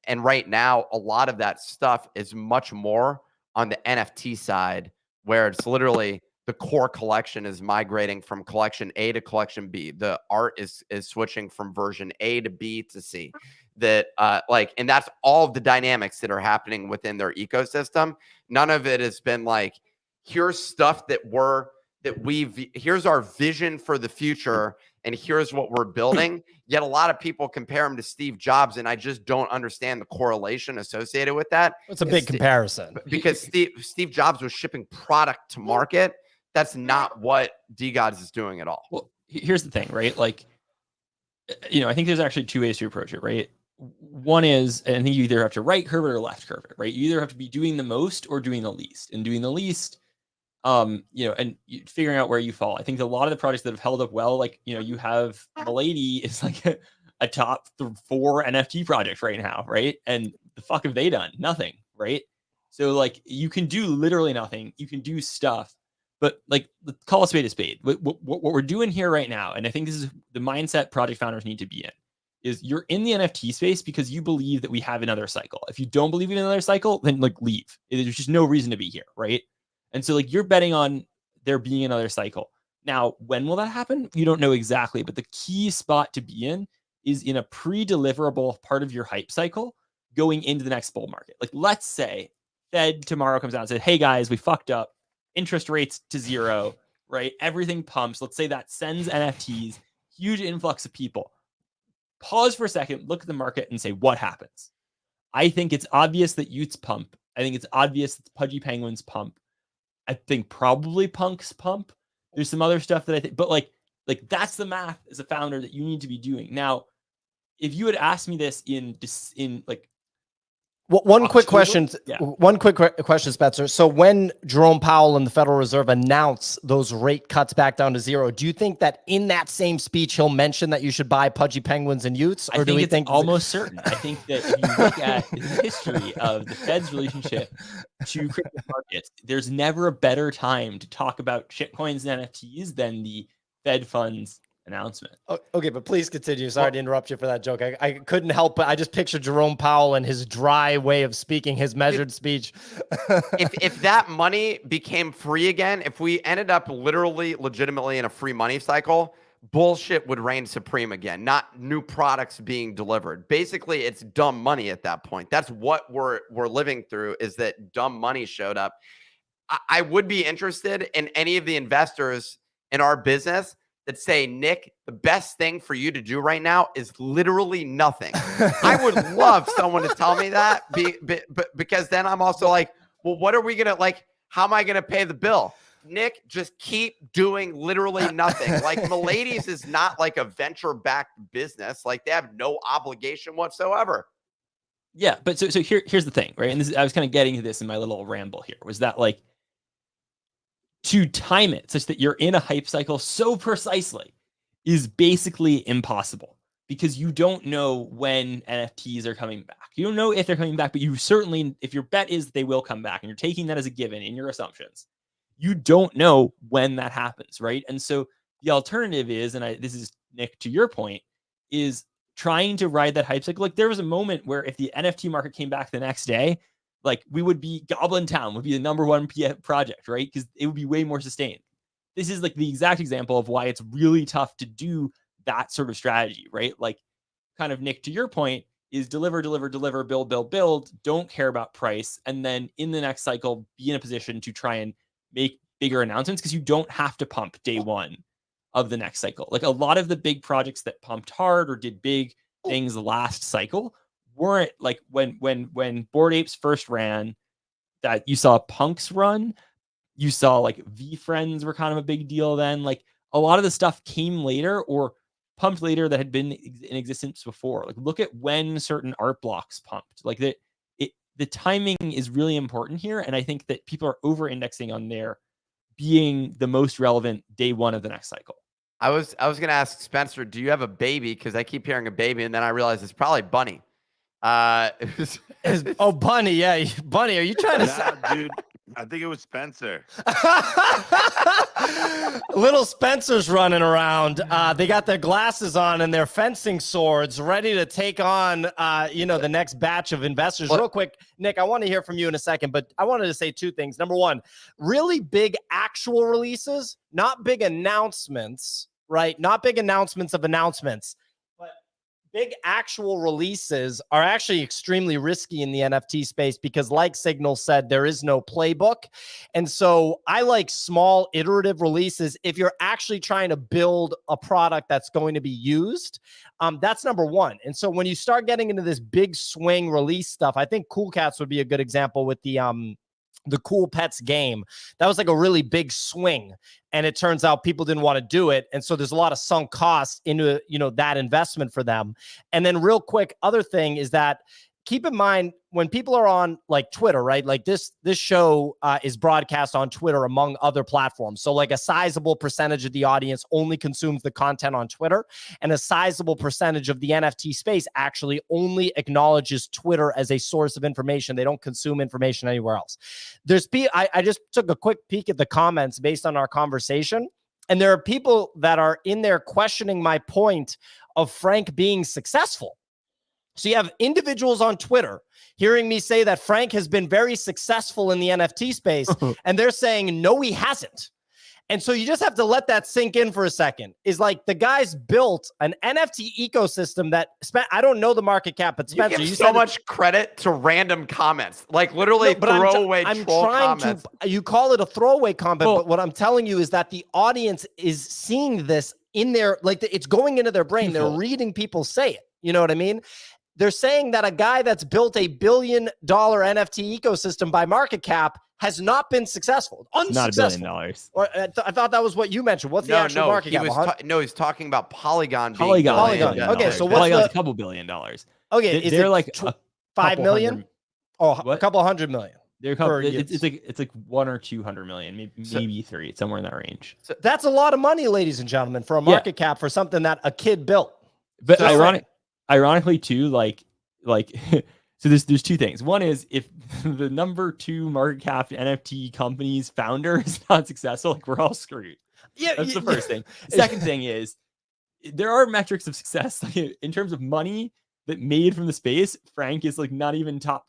And right now, a lot of that stuff is much more on the NFT side, where it's literally the core collection is migrating from collection A to collection B. The art is switching from version A to B to C. That and that's all of the dynamics that are happening within their ecosystem. None of it has been like, here's stuff here's our vision for the future, and here's what we're building. Yet a lot of people compare him to Steve Jobs, and I just don't understand the correlation associated with that. It's a big comparison. Because Steve Jobs was shipping product to market. That's not what DeGods is doing at all. Well, here's the thing, right? Like, I think there's actually two ways to approach it, right? One is, and I think you either have to right curve it or left curve it, right? You either have to be doing the most or doing the least. And doing the least, and figuring out where you fall. I think a lot of the projects that have held up well, like, you have Milady is like a top 4 NFT project right now, right? And the fuck have they done? Nothing, right? So like, you can do literally nothing. You can do stuff, but like, call a spade a spade. What we're doing here right now, and I think this is the mindset project founders need to be in, is you're in the NFT space because you believe that we have another cycle. If you don't believe in another cycle, then like leave. There's just no reason to be here, right? And so like, you're betting on there being another cycle. Now, when will that happen? You don't know exactly, but the key spot to be in is in a pre-deliverable part of your hype cycle going into the next bull market. Like, let's say Fed tomorrow comes out and says, hey guys, we fucked up. Interest rates to 0, right? Everything pumps. Let's say that sends NFTs, huge influx of people. Pause for a second, look at the market and say, what happens? I think it's obvious that UTs pump. I think it's obvious that Pudgy Penguins pump. I think probably Punks pump. There's some other stuff that I think, but like that's the math as a founder that you need to be doing. Now, if you had asked me this in like, one quick October? question, Spencer. So when Jerome Powell and the Federal Reserve announce those rate cuts back down to 0, do you think that in that same speech he'll mention that you should buy Pudgy Penguins and UTs? Or do we think almost certain? I think that if you look at the history of the Fed's relationship to crypto markets, there's never a better time to talk about shitcoins and NFTs than the Fed funds announcement. Okay, but please continue. Sorry to interrupt you for that joke. I couldn't help but I just pictured Jerome Powell and his dry way of speaking, his measured speech. if that money became free again, if we ended up literally, legitimately in a free money cycle, bullshit would reign supreme again, not new products being delivered. Basically, it's dumb money at that point. That's what we're living through, is that dumb money showed up. I would be interested in any of the investors in our business that say, Nick, the best thing for you to do right now is literally nothing. I would love someone to tell me that, because then I'm also like, well, what are we going to, like, how am I going to pay the bill? Nick, just keep doing literally nothing. Like, Milady's is not like a venture-backed business. Like, they have no obligation whatsoever. Yeah, but so here's the thing, right? And I was kind of getting to this in my little ramble here, was that, like, to time it such that you're in a hype cycle so precisely is basically impossible, because you don't know when NFTs are coming back. You don't know if they're coming back, but you certainly, if your bet is they will come back and you're taking that as a given in your assumptions, you don't know when that happens, right? And so the alternative is, and this is, Nick, to your point, is trying to ride that hype cycle. Like, there was a moment where if the NFT market came back the next day, like, we would be, Goblin Town would be the #1 project, right? Because it would be way more sustained. This is like the exact example of why it's really tough to do that sort of strategy, right? Like, kind of, Nick, to your point, is deliver, build, don't care about price. And then in the next cycle, be in a position to try and make bigger announcements, because you don't have to pump day one of the next cycle. Like, a lot of the big projects that pumped hard or did big things last cycle weren't like when Bored Apes first ran, that you saw Punks run, you saw like VFriends were kind of a big deal then. Like, a lot of the stuff came later or pumped later that had been in existence before. Like, look at when certain art blocks pumped. Like, the timing is really important here, and I think that people are over indexing on their being the most relevant day one of the next cycle. I was gonna ask Spencer, do you have a baby? Because I keep hearing a baby, and then I realized it's probably Bunny. Bunny, yeah, Bunny. Are you trying to say, dude? I think it was Spencer. Little Spencer's running around. They got their glasses on and their fencing swords, ready to take on, the next batch of investors. Real quick, Nick, I want to hear from you in a second, but I wanted to say two things. Number one, really big actual releases, not big announcements, right? Not big announcements of announcements. Big actual releases are actually extremely risky in the NFT space because, like Signal said, there is no playbook. And so I like small iterative releases if you're actually trying to build a product that's going to be used. That's number one. And so when you start getting into this big swing release stuff, I think Cool Cats would be a good example with the Cool Pets game. That was like a really big swing, and it turns out people didn't want to do it, and so there's a lot of sunk costs into that investment for them. And then real quick, other thing is that keep in mind when people are on like Twitter, right? Like this show is broadcast on Twitter among other platforms. So like a sizable percentage of the audience only consumes the content on Twitter, and a sizable percentage of the NFT space actually only acknowledges Twitter as a source of information. They don't consume information anywhere else. I just took a quick peek at the comments based on our conversation, and there are people that are in there questioning my point of Frank being successful. So you have individuals on Twitter hearing me say that Frank has been very successful in the NFT space, and they're saying, no, he hasn't. And so you just have to let that sink in for a second. Is like the guy's built an NFT ecosystem that I don't know the market cap, but Spencer, you give so much credit to random comments, like literally throwaway troll comments. You call it a throwaway comment, but what I'm telling you is that the audience is seeing this in their, like it's going into their brain. They're reading people say it. You know what I mean? They're saying that a guy that's built $1 billion NFT ecosystem by market cap has not been successful. Unsuccessful. Not $1 billion. Or, I thought that was what you mentioned. What's the actual market cap? He's talking about Polygon. Polygon. Okay, so what's a couple $1 billion? Okay, they're like 5 million? A couple $100 million. They're it's like 1 or 200 million, maybe 3, somewhere in that range. So that's a lot of money, ladies and gentlemen, for a market cap for something that a kid built. But ironically too, like so there's two things. One is if the #2 market cap NFT company's founder is not successful, like we're all screwed. Yeah, that's the first thing. Second thing is there are metrics of success like in terms of money that made from the space. Frank is like not even top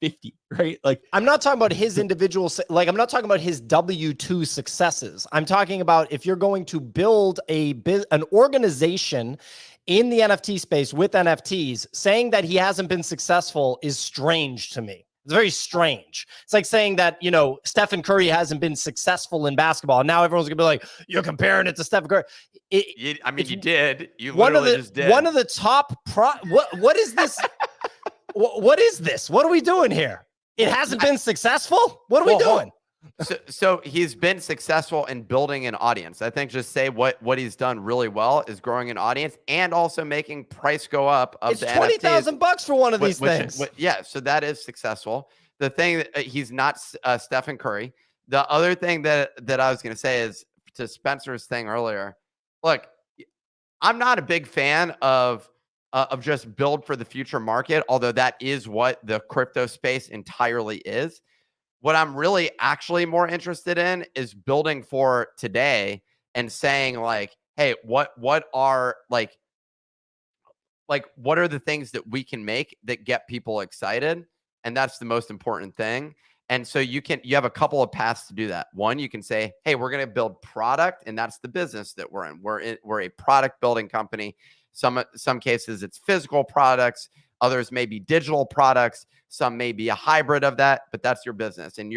50, right? Like I'm not talking about his individual, like I'm not talking about his W2 successes. I'm talking about if you're going to build an organization in the NFT space with NFTs, saying that he hasn't been successful is strange to me. It's very strange. It's like saying that, you know, Stephen Curry hasn't been successful in basketball. And now everyone's gonna be like, you're comparing it to Stephen Curry. You did. You one literally of the, just did. One of the top what is this? What is this? What are we doing here? It hasn't been successful? What are we doing? So he's been successful in building an audience. I think just say what he's done really well is growing an audience and also making price go up. Of it's the $20,000 for one of these things. Yeah, so that is successful. The thing that he's not Stephen Curry. The other thing that I was going to say is to Spencer's thing earlier. Look, I'm not a big fan of just build for the future market, although that is what the crypto space entirely is. What I'm really actually more interested in is building for today and saying like, hey, what are like what are the things that we can make that get people excited? And that's the most important thing. And so you have a couple of paths to do that. One, you can say, hey, we're going to build product, and that's the business that we're in. We're a product building company. Some cases it's physical products, others may be digital products, some may be a hybrid of that, but that's your business. And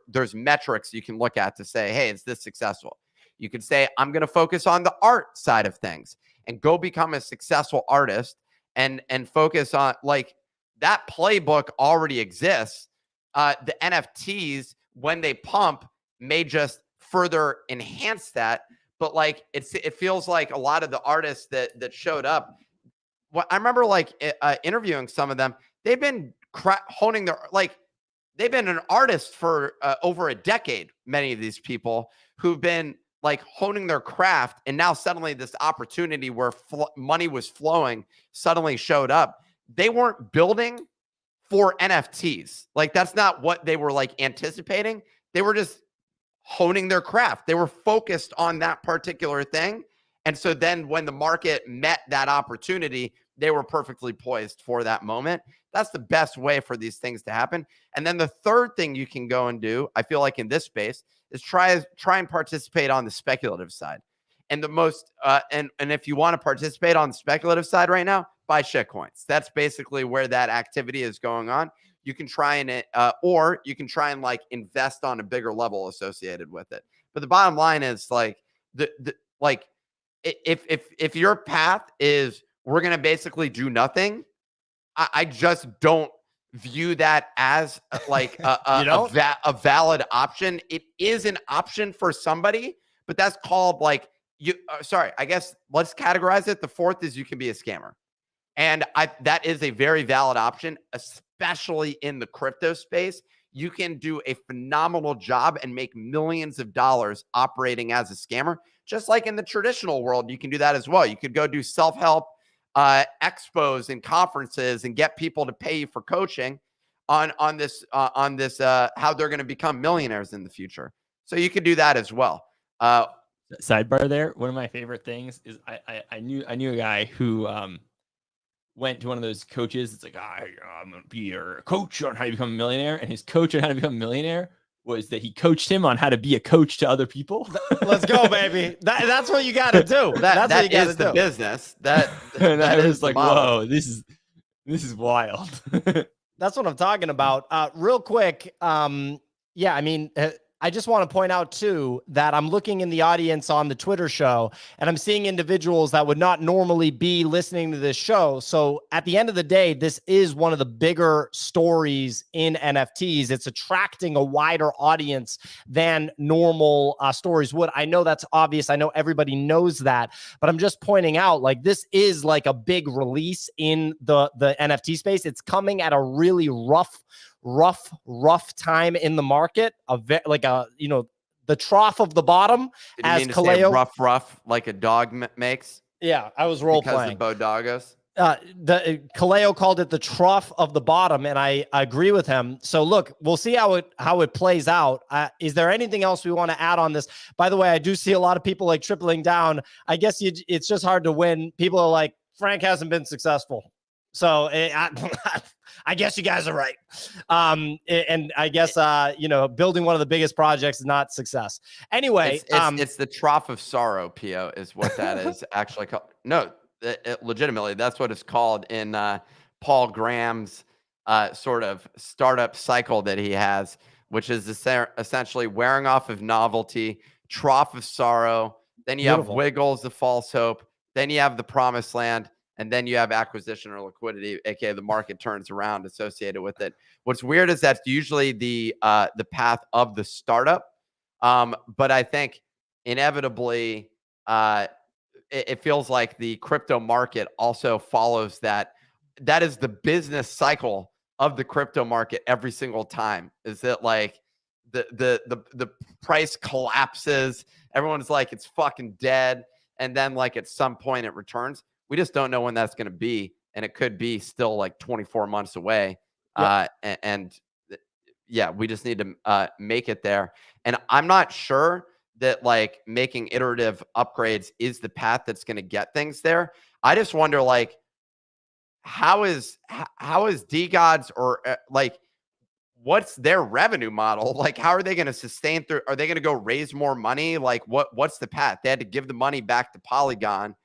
there's metrics you can look at to say, hey, is this successful? You could say, I'm going to focus on the art side of things and go become a successful artist and focus on like that playbook already exists. The NFTs, when they pump, may just further enhance that. But like it feels like a lot of the artists that showed up. Well, I remember like interviewing some of them. They've been honing their they've been an artist for over a decade. Many of these people who've been like honing their craft, and now suddenly this opportunity where money was flowing suddenly showed up. They weren't building for NFTs. Like that's not what they were like anticipating. They were just honing their craft. They were focused on that particular thing. And so then when the market met that opportunity, they were perfectly poised for that moment. That's the best way for these things to happen. And then the third thing you can go and do, I feel like in this space, is try and participate on the speculative side. And the most and if you want to participate on the speculative side right now, buy shitcoins. That's basically where that activity is going on. You can try and or you can try and like invest on a bigger level associated with it. But the bottom line is like if your path is we're going to basically do nothing, I just don't view that as like a valid option. It is an option for somebody, but that's called like I guess let's categorize it. The fourth is you can be a scammer. And that is a very valid option, especially in the crypto space. You can do a phenomenal job and make millions of dollars operating as a scammer. Just like in the traditional world, you can do that as well. You could go do self-help expos and conferences and get people to pay you for coaching on this how they're going to become millionaires in the future. So you could do that as well. Sidebar there. One of my favorite things is I knew a guy who went to one of those coaches. It's like, I'm going to be your coach on how to become a millionaire. And his coach on how to become a millionaire was that he coached him on how to be a coach to other people. Let's go, baby. That's what you got to do. That's what you got to do. The business. That I was like, whoa, this is wild. That's what I'm talking about. Real quick. Yeah, I mean, I just want to point out too that I'm looking in the audience on the Twitter show and I'm seeing individuals that would not normally be listening to this show. So at the end of the day, this is one of the bigger stories in NFTs. It's attracting a wider audience than normal stories would. I know that's obvious. I know everybody knows that, but I'm just pointing out like this is like a big release in the NFT space. It's coming at a really rough time in the market, the trough of the bottom. Did you mean to say rough like a dog makes? Yeah, I was role playing. Because of bodoggos? Kaleo called it the trough of the bottom, and I agree with him. So look, we'll see how it plays out. Is there anything else we want to add on this? By the way, I do see a lot of people like tripling down. I guess it's just hard to win. People are like, Frank hasn't been successful. So I guess you guys are right. And I guess, building one of the biggest projects is not success. Anyway, it's the trough of sorrow, Pio, is what that is actually called. No, legitimately, that's what it's called in Paul Graham's sort of startup cycle that he has, which is essentially wearing off of novelty, trough of sorrow. Then you have wiggles, the false hope. Then you have the promised land. And then you have acquisition or liquidity, aka the market turns around associated with it. What's weird is that's usually the path of the startup, but I think inevitably it feels like the crypto market also follows that. That is the business cycle of the crypto market every single time. Is that like the price collapses? Everyone's like it's fucking dead, and then like at some point it returns. We just don't know when that's going to be, and it could be still like 24 months away. Yep. We just need to make it there. And I'm not sure that like making iterative upgrades is the path that's going to get things there. I just wonder like how is DeGods or like what's their revenue model? Like how are they going to sustain through? Are they going to go raise more money? Like what's the path? They had to give the money back to Polygon.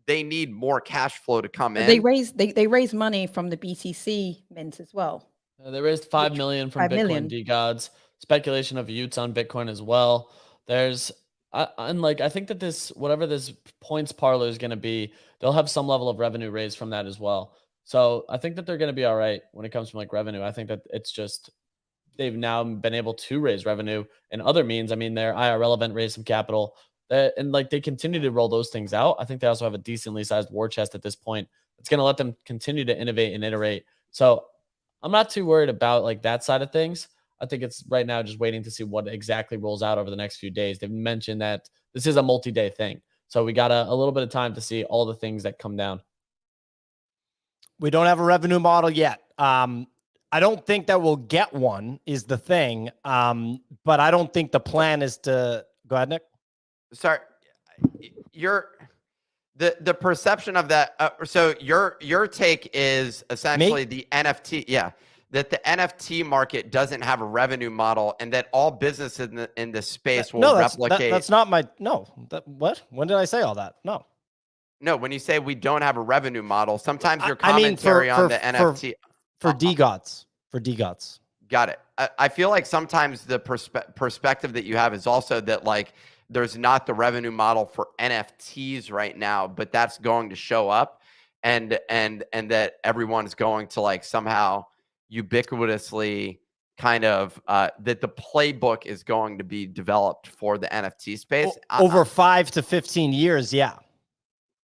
They need more cash flow to come in. They raise money from the BTC mint as well. They raised $5 million from Bitcoin DeGods. Speculation of Y00ts on Bitcoin as well. There's I think that this whatever this points parlor is going to be, they'll have some level of revenue raised from that as well. So I think that they're going to be all right when it comes to like revenue. I think that it's just they've now been able to raise revenue in other means. I mean, their IRL event raised some capital. And like they continue to roll those things out. I think they also have a decently sized war chest at this point. It's going to let them continue to innovate and iterate. So I'm not too worried about like that side of things. I think it's right now just waiting to see what exactly rolls out over the next few days. They've mentioned that this is a multi-day thing. So we got a little bit of time to see all the things that come down. We don't have a revenue model yet. I don't think that we'll get one is the thing. But I don't think the plan is to go ahead, Nick. Sorry, the perception of that. So your take is essentially the NFT. Yeah, that the NFT market doesn't have a revenue model, and that all businesses in this space will replicate. That's not my what? When did I say all that? No. When you say we don't have a revenue model, sometimes your commentary on the NFT for DeGods. Got it. I feel like sometimes the perspective that you have is also that like. There's not the revenue model for NFTs right now, but that's going to show up and that everyone's going to like somehow ubiquitously kind of that the playbook is going to be developed for the NFT space. Over 5 to 15 years, yeah.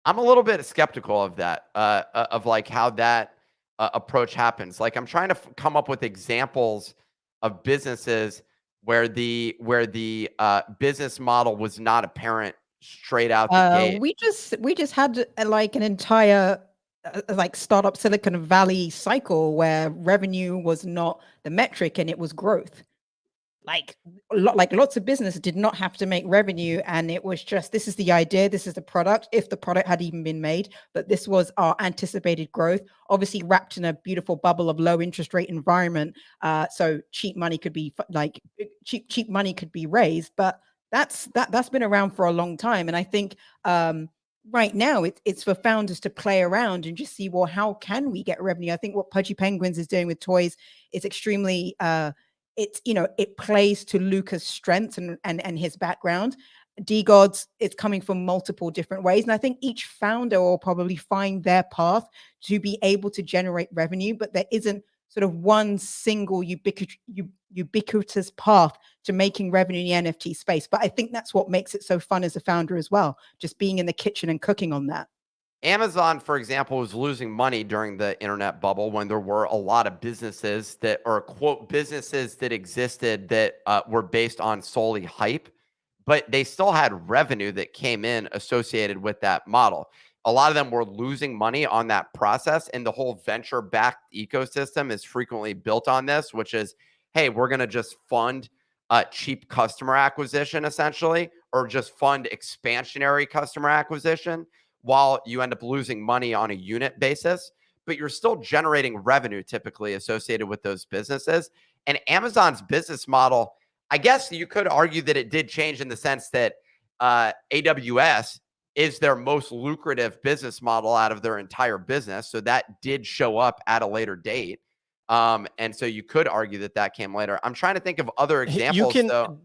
I'm a little bit skeptical of that, of like how that approach happens. Like I'm trying to come up with examples of businesses where the business model was not apparent straight out the gate. We just had like an entire like startup Silicon Valley cycle where revenue was not the metric and it was growth. Like lots of business did not have to make revenue, and it was just this is the idea, this is the product, if the product had even been made, but this was our anticipated growth, obviously wrapped in a beautiful bubble of low interest rate environment, so cheap money could be like cheap money could be raised, but that's been around for a long time. And I think right now it's for founders to play around and just see, well, how can we get revenue? I think what Pudgy Penguins is doing with toys is extremely it plays to Luca's strengths and his background. DeGods is coming from multiple different ways, and I think each founder will probably find their path to be able to generate revenue, but there isn't sort of one single ubiquitous path to making revenue in the NFT space. But I think that's what makes it so fun as a founder as well, just being in the kitchen and cooking on that. Amazon, for example, was losing money during the internet bubble when there were a lot of businesses that are quote businesses that existed that were based on solely hype, but they still had revenue that came in associated with that model. a lot of them were losing money on that process. And the whole venture-backed ecosystem is frequently built on this, which is, hey, we're going to just fund cheap customer acquisition, essentially, or just fund expansionary customer acquisition while you end up losing money on a unit basis. But you're still generating revenue typically associated with those businesses. And Amazon's business model, I guess you could argue that it did change in the sense that AWS is their most lucrative business model out of their entire business. So that did show up at a later date. And so you could argue that that came later. I'm trying to think of other examples. You can,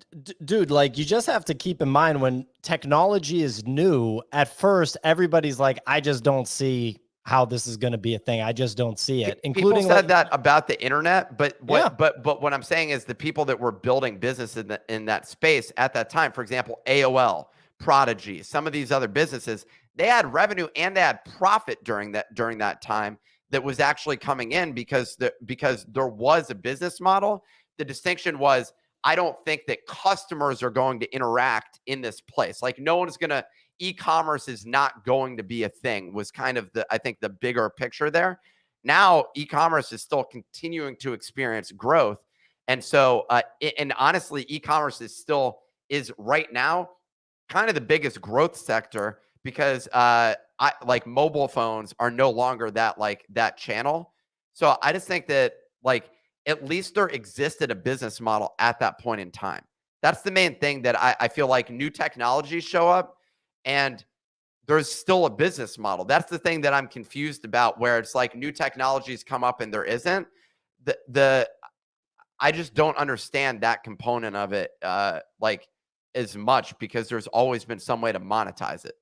dude, like, you just have to keep in mind when technology is new, at first, everybody's like, I just don't see how this is going to be a thing. I just don't see it. Including people said that about the internet, but what I'm saying is the people that were building business in that space at that time, for example, AOL, Prodigy, some of these other businesses, they had revenue and they had profit during that time that was actually coming in because there was a business model. The distinction was, I don't think that customers are going to interact in this place. Like, no one's going to, e-commerce is not going to be a thing, was kind of I think the bigger picture there. Now, e-commerce is still continuing to experience growth. And so, and honestly, e-commerce is right now kind of the biggest growth sector because like mobile phones are no longer that channel. So I just think that, like, at least there existed a business model at that point in time. That's the main thing that I feel like new technologies show up and there's still a business model. That's the thing that I'm confused about, where it's like new technologies come up and there isn't. I just don't understand that component of it like as much, because there's always been some way to monetize it.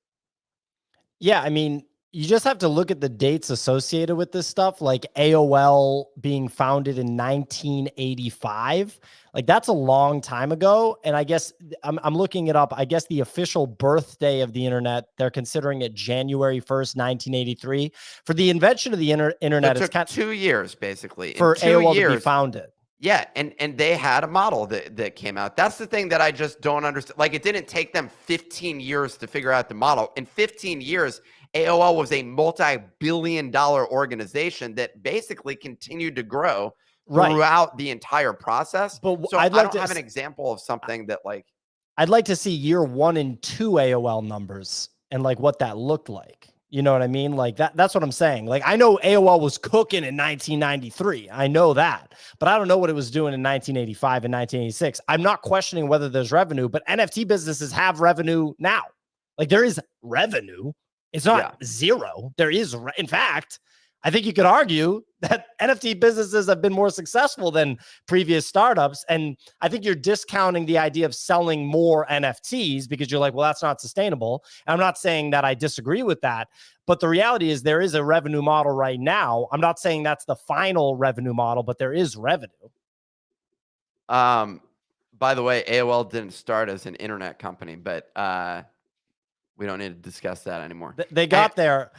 Yeah, I mean, you just have to look at the dates associated with this stuff, like AOL being founded in 1985. Like, that's a long time ago. And I guess I'm looking it up. I guess the official birthday of the internet, they're considering it January 1st, 1983. For the invention of the internet, So it took 2 years basically for AOL to be founded. Yeah, and they had a model that came out. That's the thing that I just don't understand. Like, it didn't take them 15 years to figure out the model. In 15 years, AOL was a multi-billion-dollar organization that basically continued to grow throughout the entire process. But so I don't have an example of something that, like, I'd like to see year 1 and 2 AOL numbers and like what that looked like. You know what I mean? Like that's what I'm saying. Like, I know AOL was cooking in 1993. I know that, but I don't know what it was doing in 1985 and 1986. I'm not questioning whether there's revenue, but NFT businesses have revenue now. Like, there is revenue. It's not zero. There is, in fact, I think you could argue that NFT businesses have been more successful than previous startups. And I think you're discounting the idea of selling more NFTs because you're like, well, that's not sustainable. And I'm not saying that I disagree with that, but the reality is there is a revenue model right now. I'm not saying that's the final revenue model, but there is revenue. By the way, AOL didn't start as an internet company, but we don't need to discuss that anymore. They got there.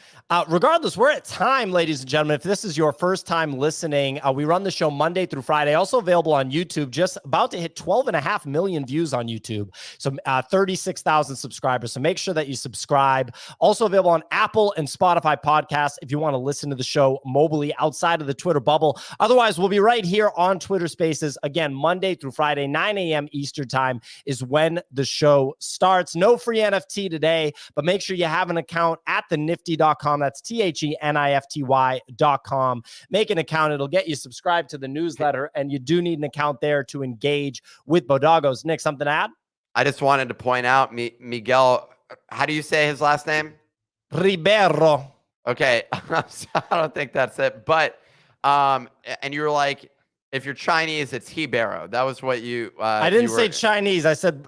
Regardless, we're at time, ladies and gentlemen. If this is your first time listening, we run the show Monday through Friday. Also available on YouTube. Just about to hit 12.5 million views on YouTube. So 36,000 subscribers. So make sure that you subscribe. Also available on Apple and Spotify podcasts if you want to listen to the show mobilely outside of the Twitter bubble. Otherwise, we'll be right here on Twitter Spaces. Again, Monday through Friday, 9 a.m. Eastern time is when the show starts. No free NFT today, but make sure you have an account at thenifty.com. That's THENIFTY.com. Make an account. It'll get you subscribed to the newsletter, and you do need an account there to engage with Bodogos. Nick, something to add? I just wanted to point out, Miguel, how do you say his last name? Ribeiro. Okay. I don't think that's it. But, and you were like, if you're Chinese, it's Ribeiro. That was what you... I didn't say Chinese. I said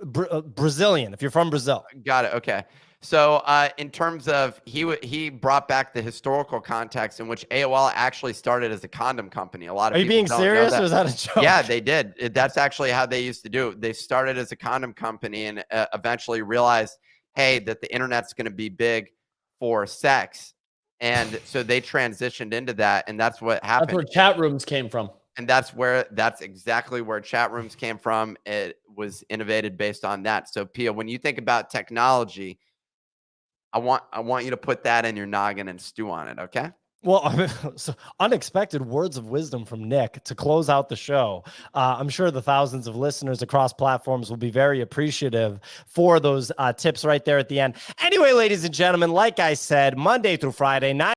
Brazilian, if you're from Brazil. Got it. Okay. So in terms of, he brought back the historical context in which AOL actually started as a condom company. A lot of Are you being serious, or is that a joke? Yeah, they did. That's actually how they used to do it. They started as a condom company and eventually realized, hey, that the internet's going to be big for sex. And so they transitioned into that, and that's what happened. That's where chat rooms came from. And that's exactly where chat rooms came from. It was innovated based on that. So, Pia, when you think about technology, I want you to put that in your noggin and stew on it. Okay. Well, so unexpected words of wisdom from Nick to close out the show. I'm sure the thousands of listeners across platforms will be very appreciative for those tips right there at the end. Anyway, ladies and gentlemen, like I said, Monday through Friday, 9